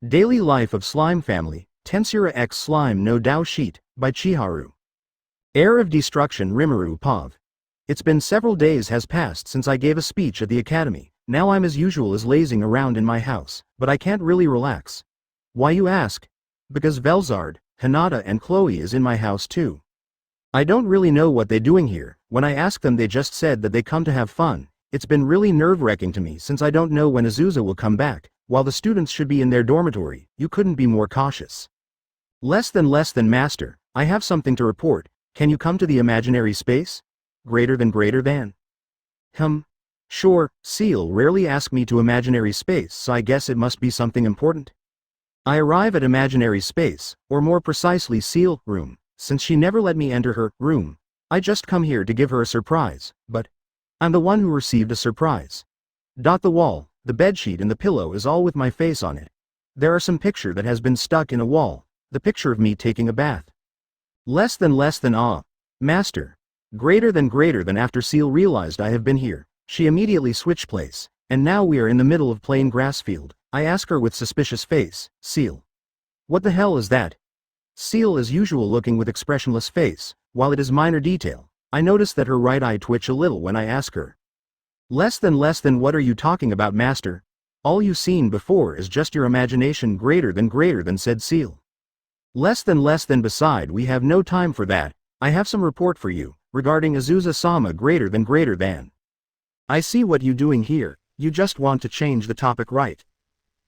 Daily Life of Slime Family, Tensura X Slime no Dao Sheet, by Chiharu. Heir of Destruction Rimuru Pav. It's been several days has passed since I gave a speech at the academy. Now I'm as usual as lazing around in my house, but I can't really relax. Why you ask? Because Velzard, Hinata and Chloe is in my house too. I don't really know what they're doing here. When I asked them they just said that they come to have fun. It's been really nerve-wracking to me since I don't know when Asuza will come back. While the students should be in their dormitory, you couldn't be more cautious. Less than master, I have something to report. Can you come to the imaginary space? Greater than. Sure, Seal rarely ask me to imaginary space, so I guess it must be something important. I arrive at imaginary space, or more precisely Seal room, since she never let me enter her room. I just come here to give her a surprise, but I'm the one who received a surprise. The wall, the bedsheet and the pillow is all with my face on it. There are some picture that has been stuck in a wall, the picture of me taking a bath. Less than master. Greater than after Seal realized I have been here, she immediately switched place, and now we are in the middle of plain grass field. I ask her with suspicious face, Seal. What the hell is that? Seal as usual looking with expressionless face, while it is minor detail. I notice that her right eye twitch a little when I ask her. Less than what are you talking about, master? All you seen before is just your imagination greater than said Seal. Less than beside we have no time for that. I have some report for you, regarding Asuza-sama greater than. I see what you doing here, you just want to change the topic, right?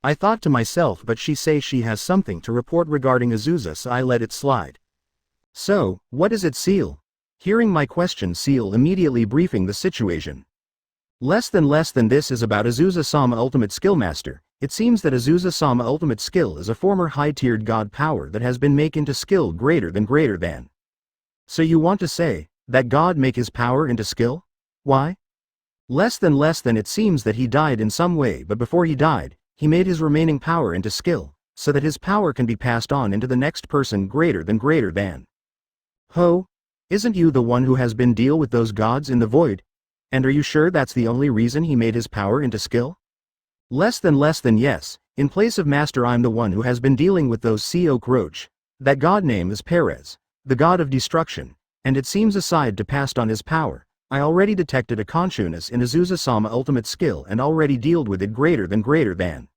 I thought to myself, but she say she has something to report regarding Asuza, so I let it slide. So, what is it, Seal? Hearing my question, Seal immediately briefing the situation. Less than this is about Asuza-sama Ultimate Skill Master. It seems that Asuza-sama Ultimate Skill is a former high-tiered god power that has been made into skill greater than. So you want to say, that god make his power into skill? Why? Less than it seems that he died in some way, but before he died, he made his remaining power into skill, so that his power can be passed on into the next person greater than. Ho? Isn't you the one who has been deal with those gods in the void? And are you sure that's the only reason he made his power into skill? Less than yes, in place of master I'm the one who has been dealing with those CO Roach. That god name is Perez, the god of destruction, and it seems aside to passed on his power. I already detected a consciousness in Asuza-sama Ultimate Skill and already dealt with it greater than.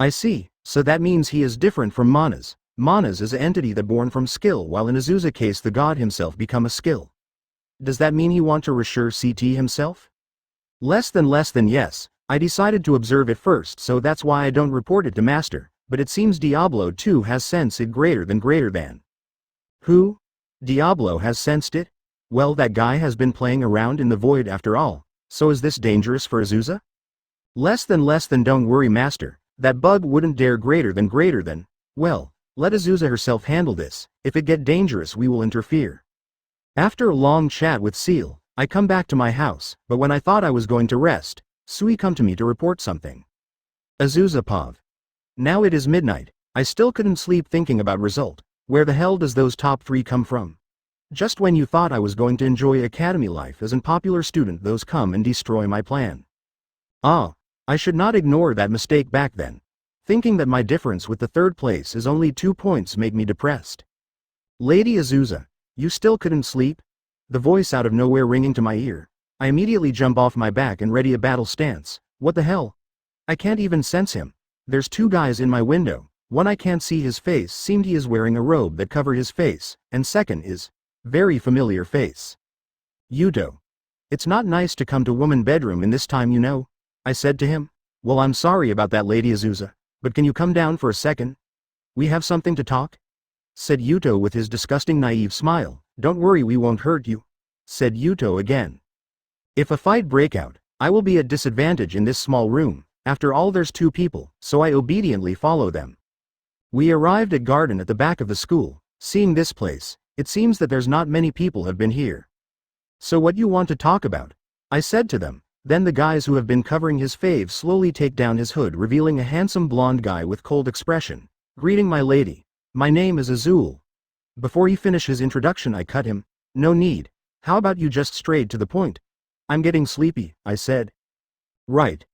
I see, so that means he is different from Manas. Manas is an entity that born from skill, while in Asuza case the god himself become a skill. Does that mean he want to reassure CT himself? Less than yes, I decided to observe it first, so that's why I don't report it to master, but it seems Diablo too has sensed it greater than. Who? Diablo has sensed it? Well, that guy has been playing around in the void after all, so is this dangerous for Asuza? Less than don't worry, master, that bug wouldn't dare greater than. Well, let Asuza herself handle this. If it get dangerous we will interfere. After a long chat with Seal, I come back to my house, but when I thought I was going to rest, Sui come to me to report something. Asuza Pav. Now it is midnight, I still couldn't sleep thinking about result. Where the hell does those top 3 come from? Just when you thought I was going to enjoy academy life as an popular student, those come and destroy my plan. I should not ignore that mistake back then. Thinking that my difference with the 3rd place is only 2 points make me depressed. Lady Asuza, you still couldn't sleep? The voice out of nowhere ringing to my ear. I immediately jump off my back and ready a battle stance. What the hell? I can't even sense him. There's 2 guys in my window. One I can't see his face, seemed he is wearing a robe that covered his face, and second is very familiar face. Yuto. It's not nice to come to woman bedroom in this time, you know, I said to him. Well, I'm sorry about that, Lady Asuza, but can you come down for a second? We have something to talk? Said Yuto with his disgusting naive smile. Don't worry, we won't hurt you, said Yuto again. If a fight break out, I will be at disadvantage in this small room. After all, there's 2 people, so I obediently follow them. We arrived at garden at the back of the school. Seeing this place, it seems that there's not many people have been here. So what you want to talk about? I said to them. Then the guys who have been covering his fave slowly take down his hood, revealing a handsome blonde guy with cold expression. Greeting, my lady. My name is Azul. Before he finished his introduction I cut him. No need. How about you just straight to the point? I'm getting sleepy, I said. Right.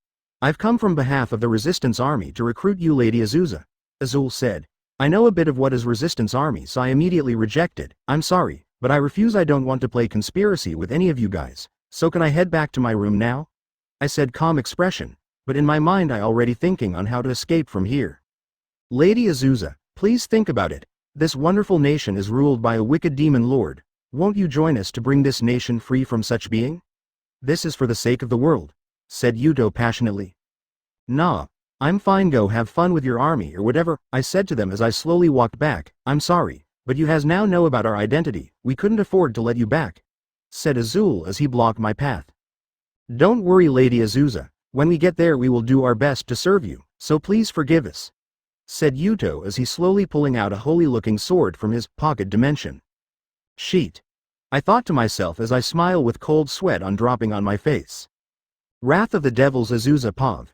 I've come from behalf of the resistance army to recruit you, Lady Asuza. Azul said. I know a bit of what is resistance army, so I immediately rejected. I'm sorry, but I refuse. I don't want to play conspiracy with any of you guys. So can I head back to my room now? I said, calm expression, but in my mind I already thinking on how to escape from here. Lady Asuza, please think about it. This wonderful nation is ruled by a wicked demon lord. Won't you join us to bring this nation free from such being? This is for the sake of the world, said Yuto passionately. Nah, I'm fine, go have fun with your army or whatever, I said to them as I slowly walked back. I'm sorry, but you has now know about our identity, we couldn't afford to let you back, said Azul as he blocked my path. Don't worry Lady Asuza, when we get there we will do our best to serve you, so please forgive us, said Yuto as he slowly pulling out a holy-looking sword from his pocket dimension. Sheet. I thought to myself as I smile with cold sweat on dropping on my face. Wrath of the Devils Asuza Pav.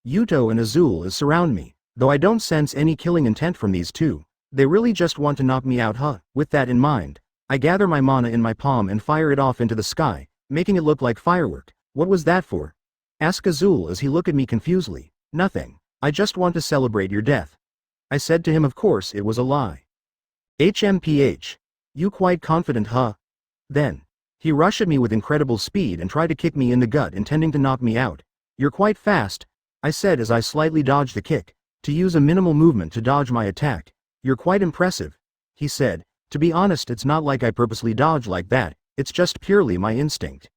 Yuto and Azul is surround me, though I don't sense any killing intent from these two. They really just want to knock me out, huh? With that in mind, I gather my mana in my palm and fire it off into the sky, making it look like firework. What was that for? Asked Azul as he looked at me confusedly. Nothing. I just want to celebrate your death. I said to him of course it was a lie. HMPH. You quite confident, huh? Then. He rushed at me with incredible speed and tried to kick me in the gut, intending to knock me out. You're quite fast, I said as I slightly dodged the kick, to use a minimal movement to dodge my attack. You're quite impressive, he said. To be honest, it's not like I purposely dodge like that, it's just purely my instinct.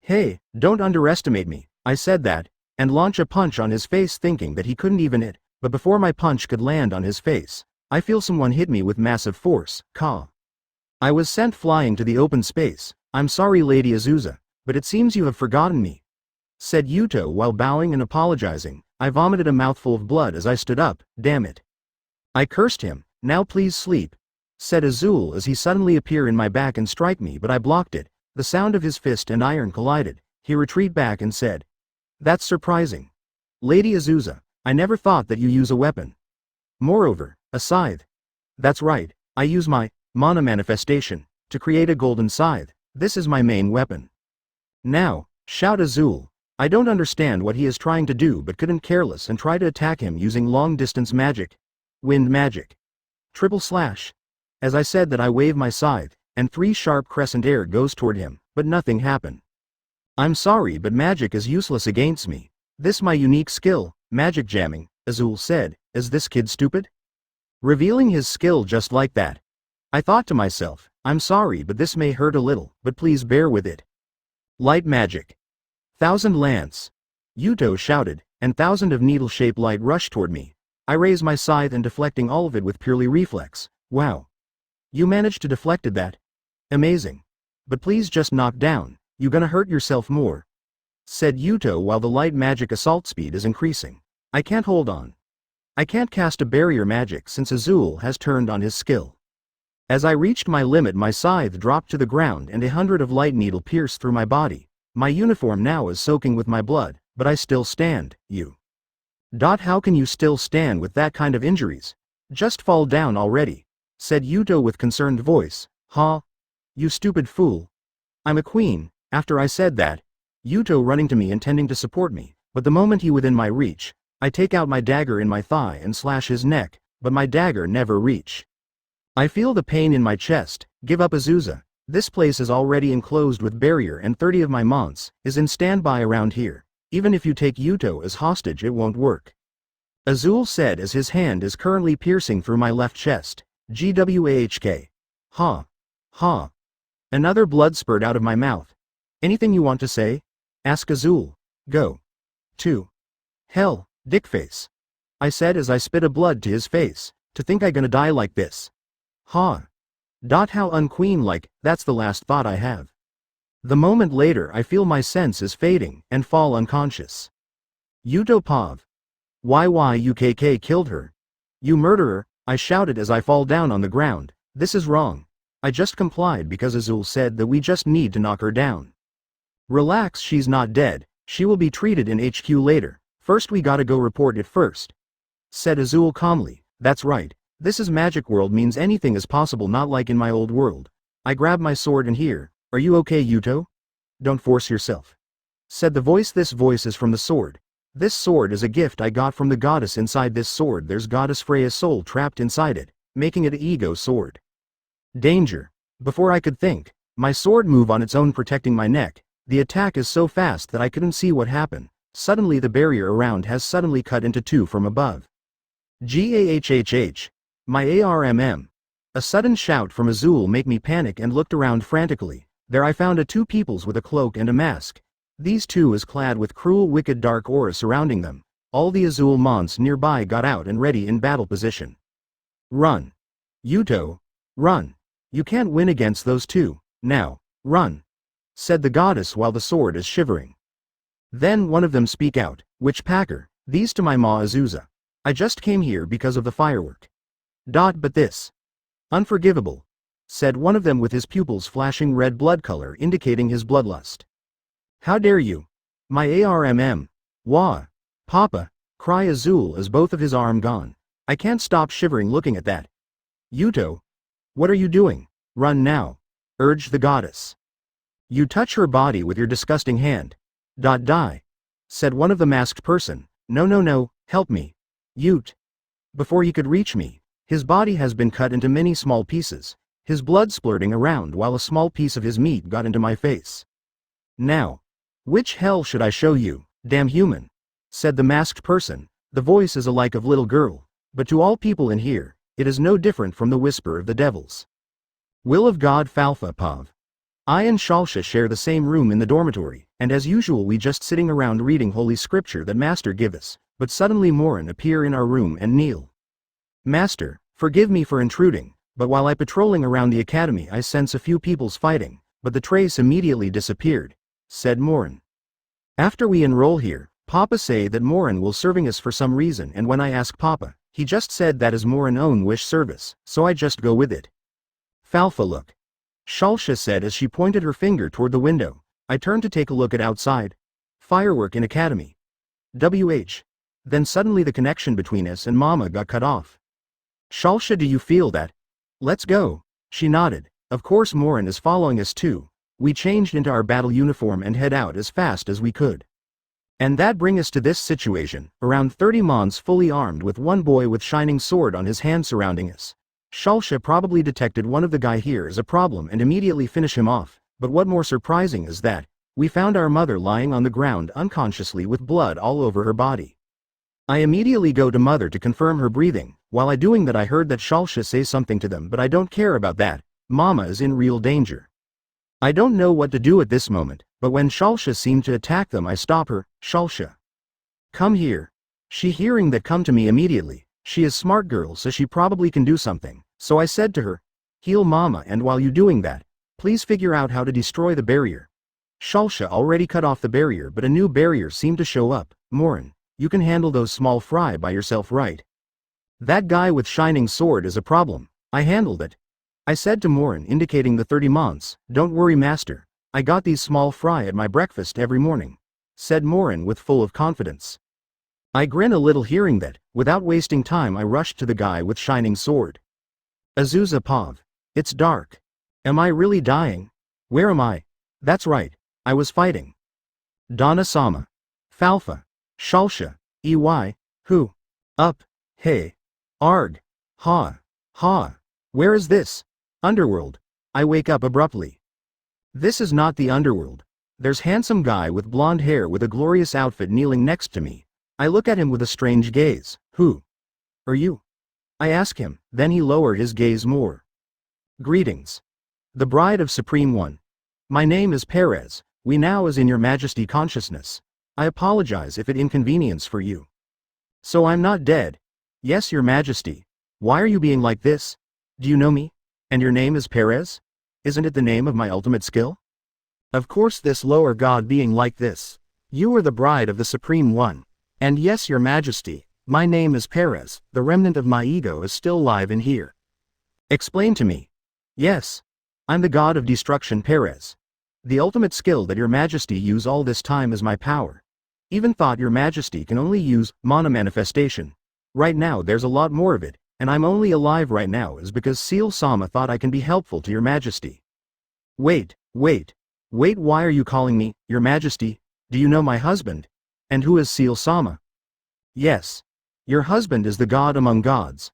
Hey, don't underestimate me, I said that, and launched a punch on his face thinking that he couldn't even hit, but before my punch could land on his face, I feel someone hit me with massive force. I was sent flying to the open space. I'm sorry Lady Asuza, but it seems you have forgotten me, said Yuto while bowing and apologizing. I vomited a mouthful of blood as I stood up. Damn it. I cursed him. Now please sleep, said Azul as he suddenly appeared in my back and strike me, but I blocked it. The sound of his fist and iron collided. He retreated back and said, that's surprising. Lady Asuza, I never thought that you use a weapon. Moreover, a scythe. That's right, I use my mana manifestation to create a golden scythe. This is my main weapon. Now, shout Azul. I don't understand what he is trying to do but couldn't careless and try to attack him using long-distance magic. Wind magic. Triple slash. As I said that I wave my scythe, and 3 sharp crescent air goes toward him, but nothing happened. I'm sorry but magic is useless against me. This my unique skill, magic jamming, Azul said. Is this kid stupid? Revealing his skill just like that. I thought to myself, I'm sorry but this may hurt a little, but please bear with it. Light magic. 1,000 lance. Yuto shouted, and 1,000 of needle-shaped light rushed toward me. I raised my scythe and deflecting all of it with purely reflex. Wow. You managed to deflected that? Amazing. But please just knock down, you gonna hurt yourself more, said Yuto while the light magic assault speed is increasing. I can't hold on. I can't cast a barrier magic since Azul has turned on his skill. As I reached my limit my scythe dropped to the ground and 100 of light needle pierced through my body. My uniform now is soaking with my blood, but I still stand. How can you still stand with that kind of injuries? Just fall down already, said Yuto with concerned voice. Huh? You stupid fool. I'm a queen. After I said that, Yuto running to me intending to support me, but the moment he within my reach, I take out my dagger in my thigh and slash his neck, but my dagger never reach. I feel the pain in my chest. Give up Asuza. This place is already enclosed with barrier and 30 of my mons is in standby around here. Even if you take Yuto as hostage it won't work. Azul said as his hand is currently piercing through my left chest. GWAHK. Ha. Another blood spurt out of my mouth. Anything you want to say? Ask Azul. Go. To hell, dickface. I said as I spit a blood to his face. To think I gonna die like this. How unqueen-like, that's the last thought I have. The moment later I feel my senses fading and fall unconscious. Yuto Pav. YYUKK killed her. You murderer, I shouted as I fall down on the ground. This is wrong. I just complied because Azul said that we just need to knock her down. Relax, she's not dead, she will be treated in HQ later. First we gotta go report it first, said Azul calmly. That's right. This is magic world means anything is possible, not like in my old world. I grab my sword and here. Are you okay, Yuto? Don't force yourself, said the voice. This voice is from the sword. This sword is a gift I got from the goddess. Inside this sword there's goddess Freya's soul trapped inside it, making it an ego sword. Danger. Before I could think, my sword moved on its own, protecting my neck. The attack is so fast that I couldn't see what happened. Suddenly the barrier around has suddenly cut into two from above. Gahhh. My armm. A sudden shout from Azul made me panic and looked around frantically. There I found two peoples with a cloak and a mask. These two is clad with cruel wicked dark aura surrounding them. All the Azul mons nearby got out and ready in battle position. Run. Yuto. Run. You can't win against those two. Now, run, said the goddess while the sword is shivering. Then one of them speak out, Witch Packer, these to my ma Asuza. I just came here because of the firework. But this. Unforgivable, said one of them with his pupils flashing red blood color indicating his bloodlust. How dare you? My armm. Wah. Papa, cry Azul as both of his arm gone. I can't stop shivering looking at that. Yuto. What are you doing? Run now, urged the goddess. You touch her body with your disgusting hand. Die, said one of the masked person. No, help me. Ute. Before he could reach me, his body has been cut into many small pieces, his blood splurting around while a small piece of his meat got into my face. Now, which hell should I show you, damn human? Said the masked person. The voice is alike of little girl, but to all people in here, it is no different from the whisper of the devils. Will of God Falfa Pav. I and Shalsha share the same room in the dormitory, and as usual we just sitting around reading holy scripture that Master give us, but suddenly Morin appear in our room and kneel. Master, forgive me for intruding, but while I patrolling around the academy I sense a few peoples fighting, but the trace immediately disappeared, said Morin. After we enroll here, Papa say that Morin will serving us for some reason, and when I ask Papa, he just said that is Morin own wish service, so I just go with it. Falfa look. Shalsha said as she pointed her finger toward the window. I turned to take a look at outside. Firework in academy. Then suddenly the connection between us and Mama got cut off. Shalsha, do you feel that? Let's go. She nodded. Of course Morin is following us too. We changed into our battle uniform and head out as fast as we could. And that bring us to this situation, around 30 mons fully armed with one boy with shining sword on his hand surrounding us. Shalsha probably detected one of the guy here as a problem and immediately finish him off, but what more surprising is that, we found our mother lying on the ground unconsciously with blood all over her body. I immediately go to mother to confirm her breathing. While I doing that I heard that Shalsha say something to them, but I don't care about that. Mama is in real danger. I don't know what to do at this moment, but when Shalsha seemed to attack them I stop her. Shalsha. Come here. She hearing that come to me immediately. She is smart girl so she probably can do something, so I said to her, heal Mama, and while you doing that, please figure out how to destroy the barrier. Shalsha already cut off the barrier but a new barrier seemed to show up. Morin, you can handle those small fry by yourself, right? That guy with shining sword is a problem. I handled it. I said to Morin indicating the 30 mons, don't worry master, I got these small fry at my breakfast every morning, said Morin with full of confidence. I grin a little hearing that. Without wasting time I rushed to the guy with shining sword. Asuza Pav. It's dark. Am I really dying? Where am I? That's right, I was fighting. Donna Sama. Falfa. Shalsha. EY. Who? Up. Hey. Arg. Ha. Ha. Where is this? Underworld. I wake up abruptly. This is not the underworld. There's handsome guy with blonde hair with a glorious outfit kneeling next to me. I look at him with a strange gaze. Who are you? I ask him, then he lowered his gaze more. Greetings. The bride of Supreme One. My name is Perez. We now is in your majesty consciousness. I apologize if it inconvenience for you. So I'm not dead. Yes, your majesty. Why are you being like this? Do you know me? And your name is Perez? Isn't it the name of my ultimate skill? Of course, this lower god being like this. You are the bride of the Supreme One. And yes, your majesty, my name is Perez, the remnant of my ego is still live in here. Explain to me. Yes. I'm the god of destruction Perez. The ultimate skill that your majesty use all this time is my power. Even thought your majesty can only use mana manifestation. Right now there's a lot more of it, and I'm only alive right now is because Seal Sama thought I can be helpful to your majesty. Wait, why are you calling me, your majesty? Do you know my husband? And who is Seal-sama? Yes. Your husband is the god among gods.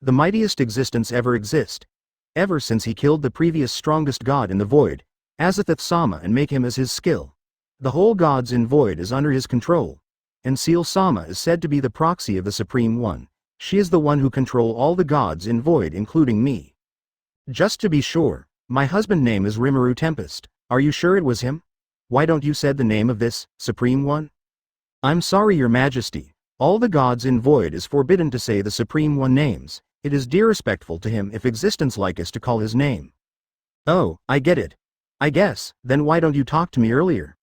The mightiest existence ever exist. Ever since he killed the previous strongest god in the void, Azathoth-sama, and make him as his skill. The whole gods in void is under his control. And Seal-sama is said to be the proxy of the Supreme One. She is the one who control all the gods in void including me. Just to be sure, my husband name is Rimuru Tempest. Are you sure it was him? Why don't you said the name of this, Supreme One? I'm sorry, Your Majesty. All the gods in void is forbidden to say the Supreme One names. It is disrespectful to him if existence like us to call his name. Oh, I get it. I guess, then why don't you talk to me earlier?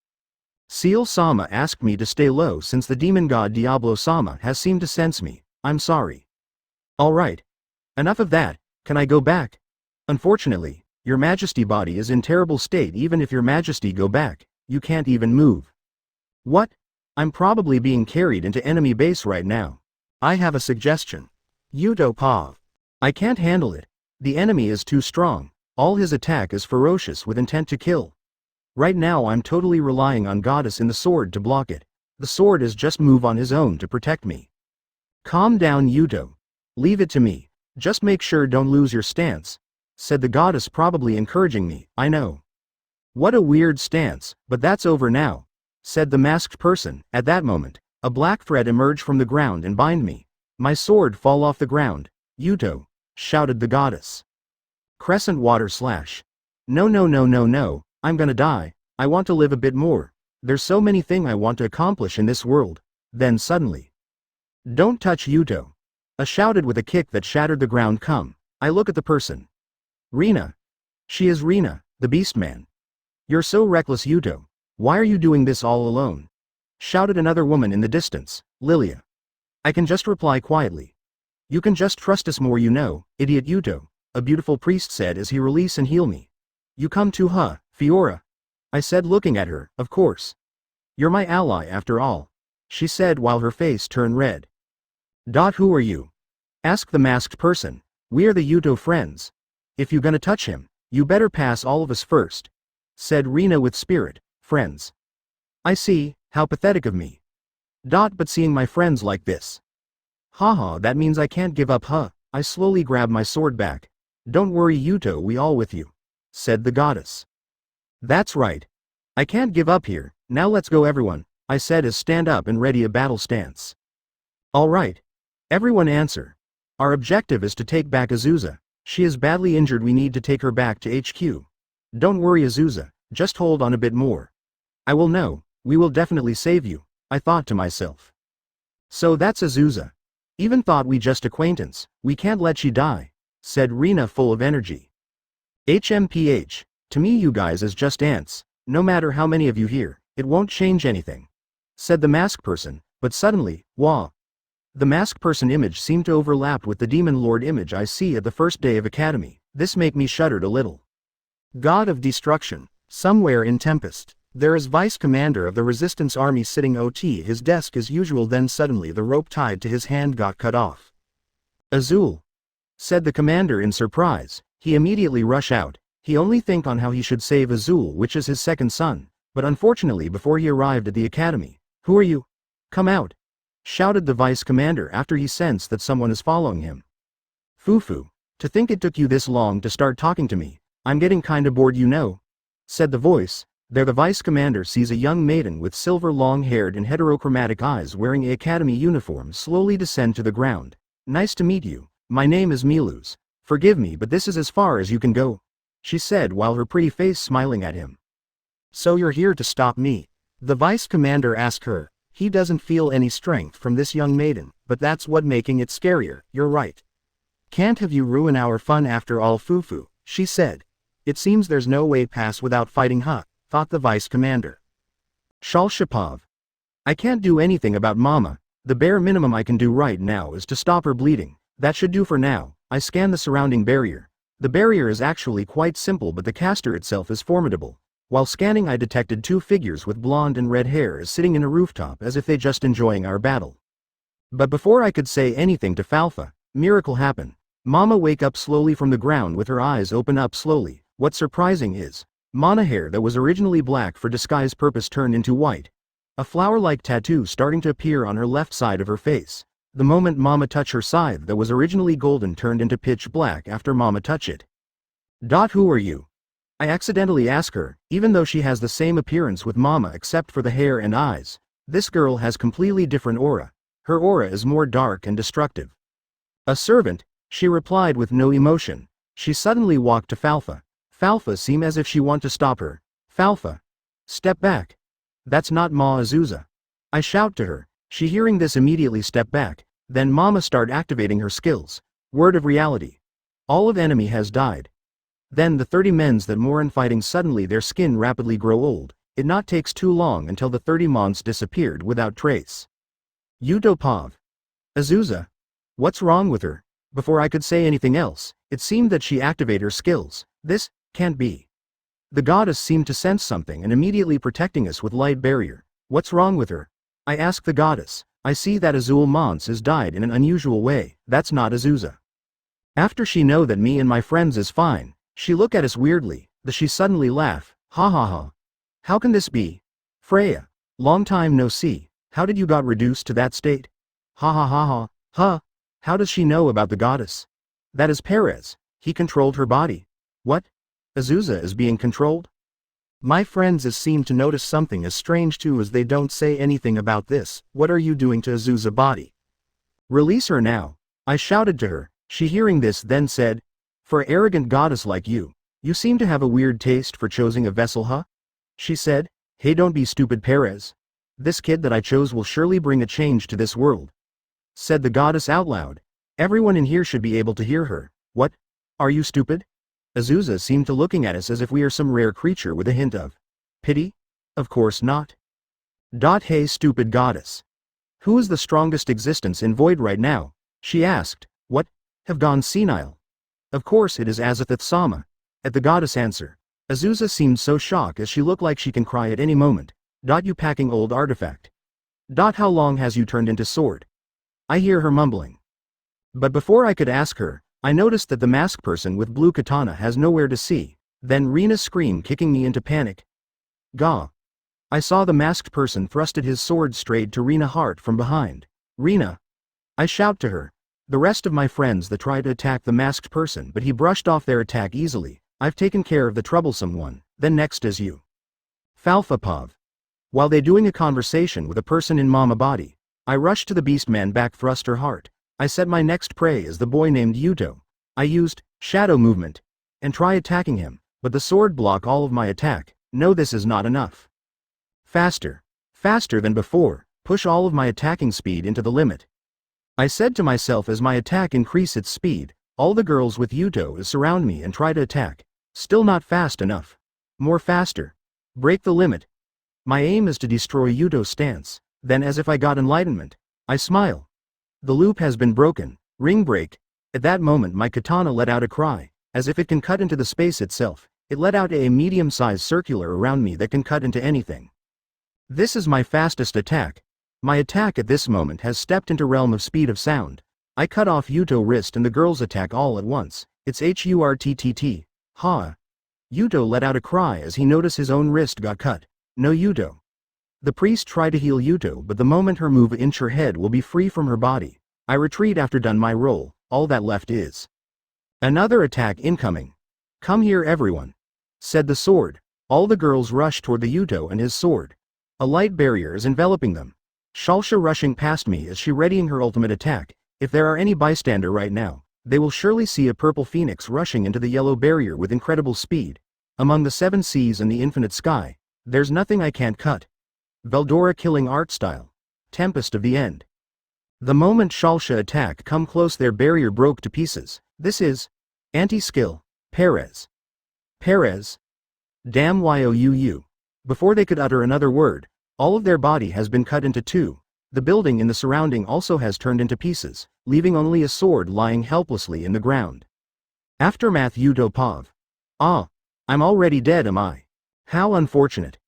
Seal-sama asked me to stay low since the demon god Diablo-sama has seemed to sense me. I'm sorry. Alright. Enough of that, can I go back? Unfortunately, Your Majesty body is in terrible state. Even if Your Majesty go back, you can't even move. What? I'm probably being carried into enemy base right now. I have a suggestion. Yuto Pav. I can't handle it. The enemy is too strong. All his attack is ferocious with intent to kill. Right now I'm totally relying on Goddess in the sword to block it. The sword is just move on his own to protect me. Calm down, Yuto. Leave it to me. Just make sure don't lose your stance, said the goddess, probably encouraging me. I know. What a weird stance, but that's over now, said the masked person. At that moment, a black thread emerged from the ground and bind me. My sword fall off the ground. Yuto, shouted the goddess. Crescent water slash. No, no, no, no, no, I'm gonna die. I want to live a bit more. There's so many things I want to accomplish in this world. Then suddenly. Don't touch Yuto. I shouted with a kick that shattered the ground. Come. I look at the person. Rina. She is Rina, the Beastman. You're so reckless, Yuto. Why are you doing this all alone? Shouted another woman in the distance, Lilia. I can just reply quietly. You can just trust us more, you know, idiot Yuto, a beautiful priest said as he release and heal me. You come too, huh, Fiora? I said, looking at her. Of course. You're my ally after all, she said while her face turned red. Who are you? Asked the masked person. We are the Yuto friends. If you gonna touch him, you better pass all of us first, said Rina with spirit. Friends. I see, how pathetic of me. But seeing my friends like this. Haha, that means I can't give up, huh? I slowly grabbed my sword back. Don't worry, Yuto, we all with you, said the goddess. That's right. I can't give up here. Now let's go, everyone, I said as stand up and ready a battle stance. All right. Everyone answer. Our objective is to take back Asuza. She is badly injured. We need to take her back to HQ. Don't worry, Asuza, just hold on a bit more. I will know, we will definitely save you, I thought to myself. So that's Asuza. Even thought we just acquaintance, we can't let she die, said Rina full of energy. HMPH, to me you guys is just ants, no matter how many of you here, it won't change anything, said the mask person, but suddenly, wah. The mask person image seemed to overlap with the demon lord image I see at the first day of academy. This make me shuddered a little. God of destruction, somewhere in Tempest, there is vice commander of the resistance army sitting at his desk as usual. Then suddenly the rope tied to his hand got cut off. Azul, said the commander in surprise. He immediately rush out. He only think on how he should save Azul, which is his second son, but unfortunately before he arrived at the academy. Who are you? Come out, shouted the vice commander after he sensed that someone is following him. Fufu, to think it took you this long to start talking to me. I'm getting kinda bored, you know, said the voice. There the vice commander sees a young maiden with silver long-haired and heterochromatic eyes wearing a academy uniform slowly descend to the ground. Nice to meet you. My name is Miluz. Forgive me, but this is as far as you can go, she said while her pretty face smiling at him. So you're here to stop me? The vice commander asked her. He doesn't feel any strength from this young maiden, but that's what making it scarier. You're right. Can't have you ruin our fun after all, Fufu, she said. It seems there's no way past without fighting, huh? Thought the vice commander. Shalshapov. I can't do anything about Mama. The bare minimum I can do right now is to stop her bleeding. That should do for now. I scan the surrounding barrier. The barrier is actually quite simple, but the caster itself is formidable. While scanning, I detected two figures with blonde and red hair sitting in a rooftop as if they just enjoying our battle. But before I could say anything to Falfa, miracle happened. Mama wake up slowly from the ground with her eyes open up slowly. What's surprising is, Mana hair that was originally black for disguise purpose turned into white. A flower-like tattoo starting to appear on her left side of her face. The moment Mama touched her scythe that was originally golden turned into pitch black after Mama touched it. Who are you? I accidentally ask her, even though she has the same appearance with Mama except for the hair and eyes. This girl has completely different aura. Her aura is more dark and destructive. A servant, she replied with no emotion. She suddenly walked to Falfa. Falfa seemed as if she want to stop her. Falfa. Step back. That's not Ma Asuza. I shout to her. She hearing this immediately step back. Then Mama start activating her skills. Word of reality. All of enemy has died. Then the 30 men's that more in fighting suddenly their skin rapidly grow old. It not takes too long until the 30 mons disappeared without trace. Yuto Pav. Asuza. What's wrong with her? Before I could say anything else, it seemed that she activated her skills. This can't be. The goddess seemed to sense something and immediately protecting us with light barrier. What's wrong with her? I asked the goddess. I see that Azul Mons has died in an unusual way. That's not Asuza. After she know that me and my friends is fine, she look at us weirdly. Does she suddenly laugh? Ha ha ha. How can this be? Freya. Long time no see. How did you got reduced to that state? Ha ha ha ha. Huh. How does she know about the goddess? That is Perez. He controlled her body. What? Asuza is being controlled? My friends seem to notice something as strange too as they don't say anything about this. What are you doing to Asuza body? Release her now. I shouted to her. She hearing this then said, for an arrogant goddess like you seem to have a weird taste for choosing a vessel, huh? She said, hey, don't be stupid, Perez. This kid that I chose will surely bring a change to this world. Said the goddess out loud. Everyone in here should be able to hear her. What? Are you stupid? Asuza seemed to looking at us as if we are some rare creature with a hint of pity? Of course not. Hey, stupid goddess. Who is the strongest existence in Void right now? She asked. What? Have gone senile? Of course it is Azathoth-sama. At the goddess answer. Asuza seemed so shocked as she looked like she can cry at any moment. You packing old artifact. How long has you turned into sword? I hear her mumbling. But before I could ask her, I noticed that the masked person with blue katana has nowhere to see. Then Rina screamed, kicking me into panic. Gah. I saw the masked person thrusted his sword straight to Rina heart from behind. Rina. I shout to her. The rest of my friends that tried to attack the masked person, but he brushed off their attack easily. I've taken care of the troublesome one. Then next is you. Falfapav. While they doing a conversation with a person in Mama body, I rushed to the beastman back thrust her heart. I said my next prey is the boy named Yuto. I used shadow movement and try attacking him, but the sword block all of my attack. No, this is not enough. Faster. Faster than before. Push all of my attacking speed into the limit. I said to myself as my attack increase its speed. All the girls with Yuto surround me and try to attack. Still not fast enough. More faster. Break the limit. My aim is to destroy Yuto's stance. Then as if I got enlightenment, I smile. The loop has been broken. Ring break. At that moment my katana let out a cry, as if it can cut into the space itself. It let out a medium-sized circular around me that can cut into anything. This is my fastest attack. My attack at this moment has stepped into realm of speed of sound. I cut off Yuto wrist and the girl's attack all at once. It's HURTTT. Ha. Yuto let out a cry as he noticed his own wrist got cut. No Yuto. The priest tried to heal Yuto, but the moment her move inch her head will be free from her body. I retreat after done my role. All that left is another attack incoming. Come here everyone. Said the sword. All the girls rushed toward the Yuto and his sword. A light barrier is enveloping them. Shalsha rushing past me as she readying her ultimate attack. If there are any bystander right now, they will surely see a purple phoenix rushing into the yellow barrier with incredible speed. Among the 7 seas and the infinite sky, there's nothing I can't cut. Veldora killing art style. Tempest of the end. The moment Shalsha attack come close their barrier broke to pieces. This is anti-skill. Perez. Perez. Damn you. Before they could utter another word, all of their body has been cut into 2. The building in the surrounding also has turned into pieces, leaving only a sword lying helplessly in the ground. Aftermath Yuto Pav. Ah. I'm already dead, am I? How unfortunate.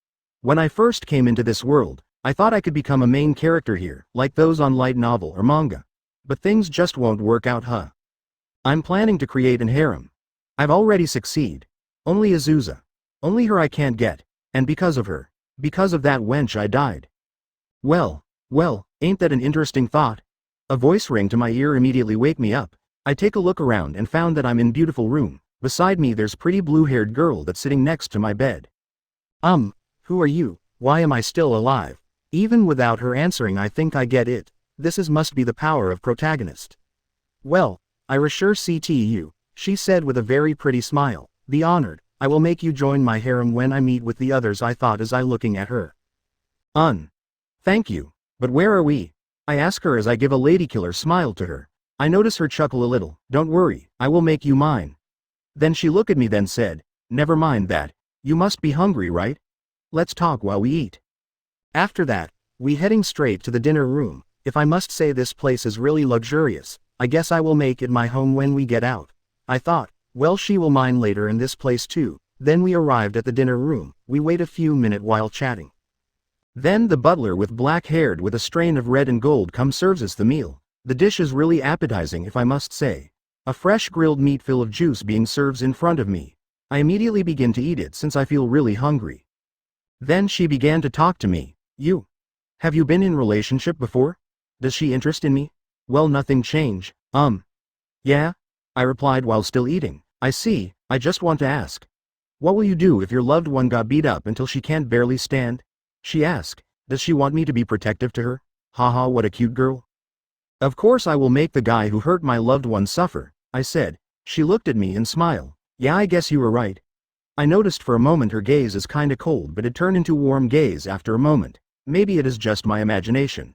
When I first came into this world, I thought I could become a main character here, like those on light novel or manga. But things just won't work out, huh? I'm planning to create an harem. I've already succeed. Only Asuza. Only her I can't get, and because of her, because of that wench I died. Well, ain't that an interesting thought? A voice rang to my ear immediately wake me up. I take a look around and found that I'm in beautiful room. Beside me there's pretty blue-haired girl that's sitting next to my bed. Who are you? Why am I still alive? Even without her answering I think I get it. This must be the power of protagonist. Well, I reassure you, she said with a very pretty smile. Be honored, I will make you join my harem when I meet with the others, I thought as I looking at her. Thank you, but where are we? I ask her as I give a ladykiller smile to her. I notice her chuckle a little. Don't worry, I will make you mine. Then she looked at me then said, never mind that, you must be hungry right? Let's talk while we eat. After that, we heading straight to the dinner room. If I must say this place is really luxurious, I guess I will make it my home when we get out. I thought, well she will mine later in this place too. Then we arrived at the dinner room, we wait a few minutes while chatting. Then the butler with black haired with a strain of red and gold comes serves us the meal. The dish is really appetizing if I must say. A fresh grilled meat full of juice being served in front of me. I immediately begin to eat it since I feel really hungry. Then she began to talk to me. Have you been in relationship before? Does she interest in me? Well nothing change, yeah? I replied while still eating. I see, I just want to ask. What will you do if your loved one got beat up until she can't barely stand? She asked, does she want me to be protective to her? Haha what a cute girl. Of course I will make the guy who hurt my loved one suffer, I said. She looked at me and smiled. Yeah I guess you were right. I noticed for a moment her gaze is kinda cold but it turned into warm gaze after a moment. Maybe it is just my imagination.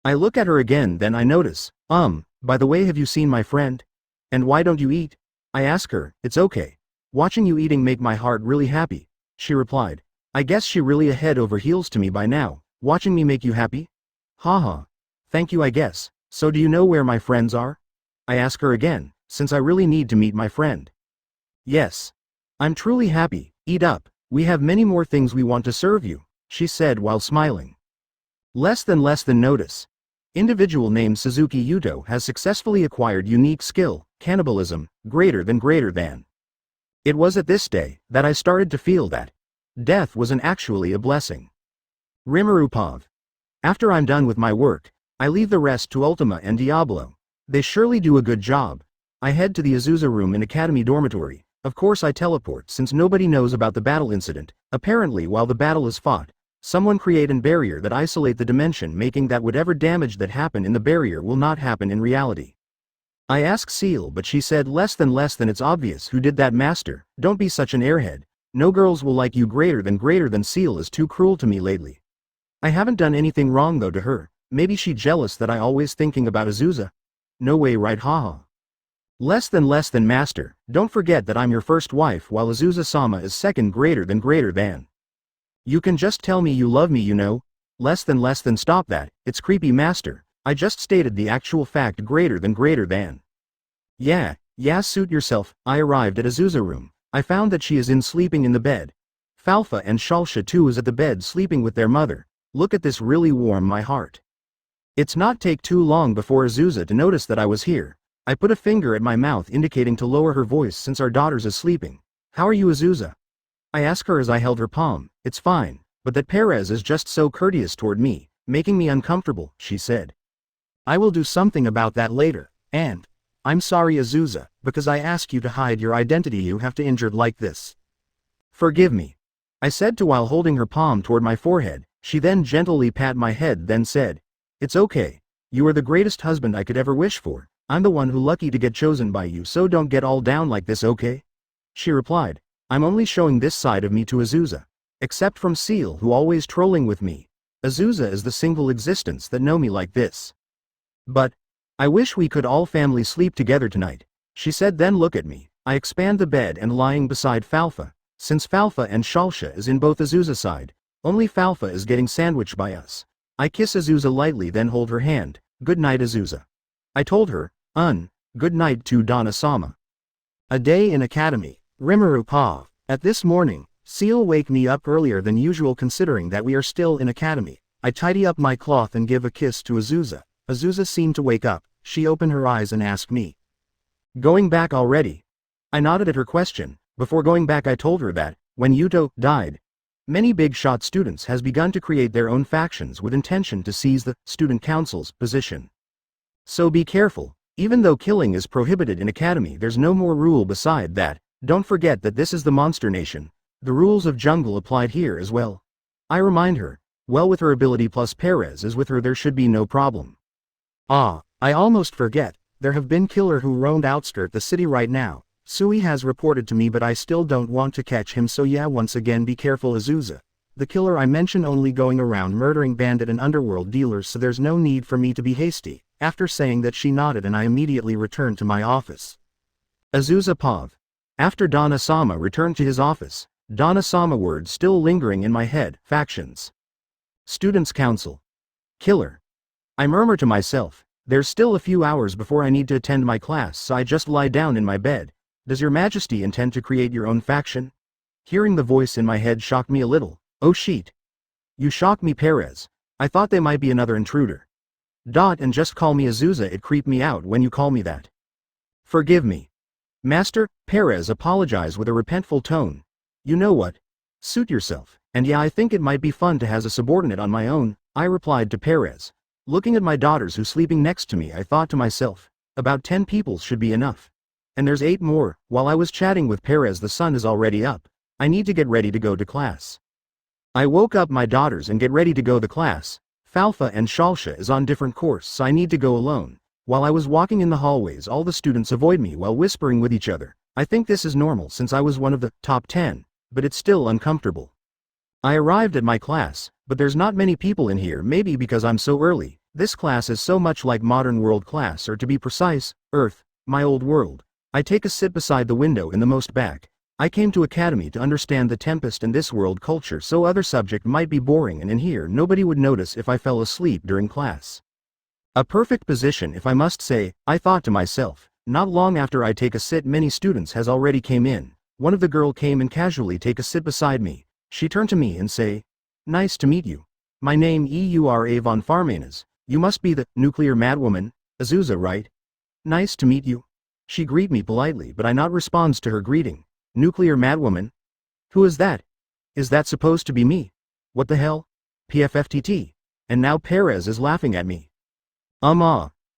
I look at her again then I notice, by the way have you seen my friend? And why don't you eat? I ask her, it's okay. Watching you eating make my heart really happy. She replied. I guess she really a head over heels to me by now. Watching me make you happy? Haha. Thank you I guess. So do you know where my friends are? I ask her again, since I really need to meet my friend. Yes. I'm truly happy, eat up, we have many more things we want to serve you, she said while smiling. Less than notice. Individual named Suzuki Yuto has successfully acquired unique skill, cannibalism, greater than. It was at this day that I started to feel that death was actually a blessing. Rimuru Pav. After I'm done with my work, I leave the rest to Ultima and Diablo. They surely do a good job. I head to the Asuza room in Academy dormitory. Of course I teleport since nobody knows about the battle incident. Apparently while the battle is fought, someone create a barrier that isolate the dimension making that whatever damage that happen in the barrier will not happen in reality. I ask Seal but she said less than it's obvious who did that master, don't be such an airhead. No girls will like you greater than Seal is too cruel to me lately. I haven't done anything wrong though to her, maybe she jealous that I always thinking about Asuza. No way right haha. Less than master, don't forget that I'm your first wife while Asuza-sama is second greater than. You can just tell me you love me you know. Less than stop that, it's creepy master, I just stated the actual fact greater than. Yeah, suit yourself. I arrived at Asuza room. I found that she is sleeping in the bed. Falfa and Shalsha too is at the bed sleeping with their mother. Look at this really warm my heart. It's not take too long before Asuza to notice that I was here. I put a finger at my mouth indicating to lower her voice since our daughters is sleeping. How are you Asuza? I ask her as I held her palm. It's fine, but that Perez is just so courteous toward me, making me uncomfortable, she said. I will do something about that later, and I'm sorry Asuza, because I ask you to hide your identity you have to injured like this. Forgive me. I said to while holding her palm toward my forehead. She then gently pat my head then said. It's okay. You are the greatest husband I could ever wish for. I'm the one who lucky to get chosen by you so don't get all down like this okay? She replied. I'm only showing this side of me to Asuza. Except from Seal who always trolling with me. Asuza is the single existence that know me like this. But I wish we could all family sleep together tonight. She said then look at me. I expand the bed and lying beside Falfa. Since Falfa and Shalsha is in both Azusa side, only Falfa is getting sandwiched by us. I kiss Asuza lightly then hold her hand. Good night Asuza. I told her, good night to Donna-sama. A day in Academy. Rimuru Pav. At this morning, Seal wake me up earlier than usual considering that we are still in Academy. I tidy up my cloth and give a kiss to Asuza. Asuza seemed to wake up. She opened her eyes and asked me. Going back already? I nodded at her question. Before going back I told her that, when Yuto died, Many big-shot students has begun to create their own factions with intention to seize the student council's position. So be careful. Even though killing is prohibited in academy, there's no more rule beside that. Don't forget that this is the monster nation. The rules of jungle applied here as well. I remind her. Well, with her ability plus Perez is with her, there should be no problem. Ah, I almost forget. There have been killer who roamed outskirt the city right now. Sui has reported to me, but I still don't want to catch him, so yeah, once again be careful, Asuza. The killer I mentioned only going around murdering bandit and underworld dealers, so there's no need for me to be hasty. After saying that, she nodded and I immediately returned to my office. Asuza Pav. After Donna-sama returned to his office, Donna-sama words still lingering in my head. Factions. Students' Council. Killer. I murmur to myself. There's still a few hours before I need to attend my class, so I just lie down in my bed. Does your majesty intend to create your own faction? Hearing the voice in my head shocked me a little. Oh shit. You shock me, Perez. I thought they might be another intruder. And just call me Asuza, it creeped me out when you call me that. Forgive me. Master, Perez apologized with a repentful tone. You know what? Suit yourself. And yeah, I think it might be fun to have a subordinate on my own, I replied to Perez. Looking at my daughters who sleeping next to me, I thought to myself, about 10 people should be enough. And there's 8 more. While I was chatting with Perez, the sun is already up. I need to get ready to go to class. I woke up my daughters and get ready to go to class. Falfa and Shalsha is on different course, so I need to go alone. While I was walking in the hallways, all the students avoid me while whispering with each other. I think this is normal since I was one of the top 10, but it's still uncomfortable. I arrived at my class, but there's not many people in here, maybe because I'm so early. This class is so much like modern world class, or to be precise, Earth, my old world. I take a sit beside the window in the most back. I came to academy to understand the Tempest and this world culture, so other subject might be boring, and in here nobody would notice if I fell asleep during class. A perfect position, if I must say, I thought to myself. Not long after I take a sit, many students has already came in. One of the girl came and casually take a sit beside me. She turned to me and say, "Nice to meet you. My name Eura von Farmanas. You must be the nuclear madwoman, Asuza, right? Nice to meet you." She greet me politely, but I not responds to her greeting. Nuclear madwoman? Who is that? Is that supposed to be me? What the hell? PFFTT. And now Perez is laughing at me.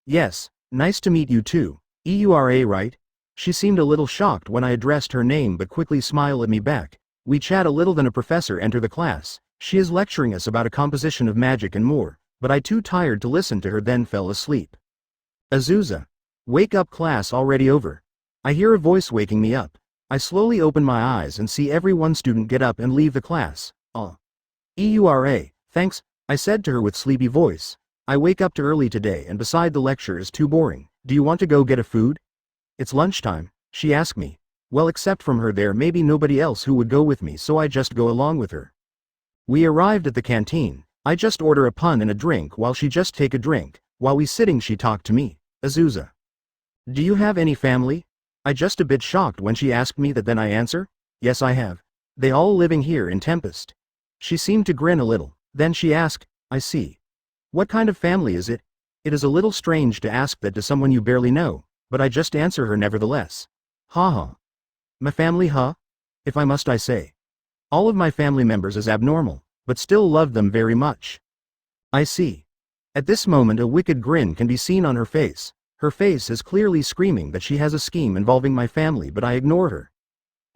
Yes, nice to meet you too. Eura, right? She seemed a little shocked when I addressed her name, but quickly smiled at me back. We chat a little, then a professor enter the class. She is lecturing us about a composition of magic and more, but I too tired to listen to her, then fell asleep. Asuza. Wake up, class already over. I hear a voice waking me up. I slowly open my eyes and see every one student get up and leave the class. Eura, thanks, I said to her with sleepy voice. I wake up too early today, and beside the lecture is too boring. Do you want to go get a food? It's lunchtime, she asked me. Well, except from her there may be nobody else who would go with me, so I just go along with her. We arrived at the canteen. I just order a pun and a drink while she just take a drink. While we sitting, she talked to me. Asuza. Do you have any family? I just a bit shocked when she asked me that, then I answer, yes I have. They all living here in Tempest. She seemed to grin a little, then she asked, I see. What kind of family is it? It is a little strange to ask that to someone you barely know, but I just answer her nevertheless. Haha. My family, huh? If I must I say. All of my family members is abnormal, but still love them very much. I see. At this moment a wicked grin can be seen on her face. Her face is clearly screaming that she has a scheme involving my family, but I ignore her.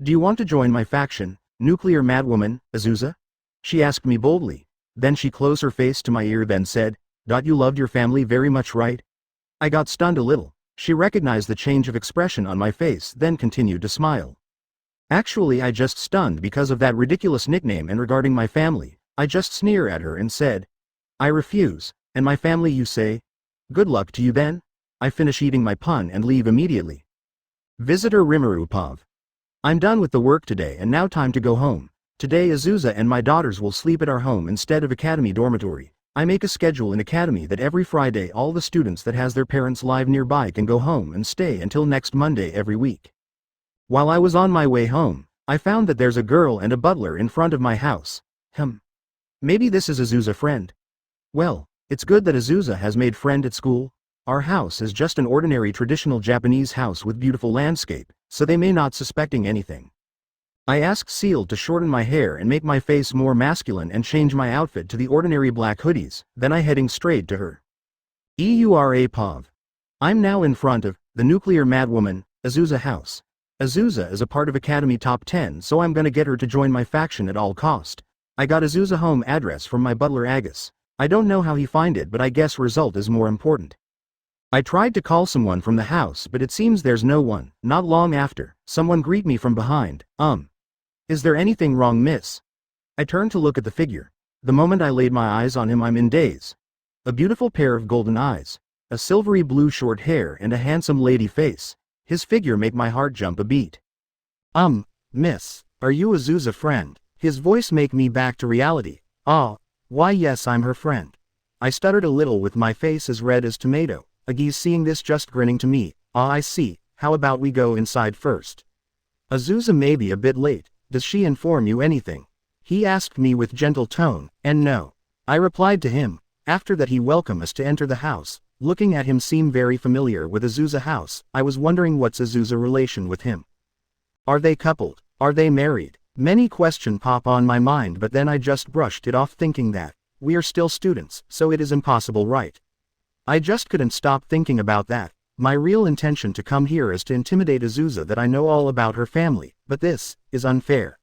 Do you want to join my faction, nuclear madwoman, Asuza? She asked me boldly. Then she closed her face to my ear, then said, You loved your family very much, right? I got stunned a little. She recognized the change of expression on my face, then continued to smile. Actually, I just stunned because of that ridiculous nickname, and regarding my family, I just sneer at her and said, I refuse. And my family, you say? Good luck to you then. I finish eating my pun and leave immediately. Visitor Rimuru Pav. I'm done with the work today and now time to go home. Today Asuza and my daughters will sleep at our home instead of academy dormitory. I make a schedule in academy that every Friday all the students that has their parents live nearby can go home and stay until next Monday every week. While I was on my way home, I found that there's a girl and a butler in front of my house. Maybe this is Asuza friend. Well, it's good that Asuza has made friend at school. Our house is just an ordinary traditional Japanese house with beautiful landscape, so they may not suspecting anything. I asked Seal to shorten my hair and make my face more masculine and change my outfit to the ordinary black hoodies, then I heading straight to her. EURA POV. I'm now in front of the nuclear madwoman, Asuza house. Asuza is a part of Academy Top 10, so I'm gonna get her to join my faction at all cost. I got Asuza home address from my butler Agus. I don't know how he find it, but I guess result is more important. I tried to call someone from the house, but it seems there's no one. Not long after, someone greet me from behind. Is there anything wrong, miss? I turned to look at the figure. The moment I laid my eyes on him, I'm in daze. A beautiful pair of golden eyes, a silvery blue short hair and a handsome lady face. His figure make my heart jump a beat. Miss, are you Asuza's friend? His voice make me back to reality. Why yes, I'm her friend. I stuttered a little with my face as red as tomato. Agi's seeing this just grinning to me. I see, how about we go inside first? Asuza may be a bit late, does she inform you anything? He asked me with gentle tone, and no. I replied to him. After that he welcomed us to enter the house. Looking at him seemed very familiar with Asuza house. I was wondering what's Asuza relation with him. Are they coupled? Are they married? Many questions pop on my mind, but then I just brushed it off thinking that we are still students, so it is impossible, right? I just couldn't stop thinking about that. My real intention to come here is to intimidate Asuza that I know all about her family, but this is unfair.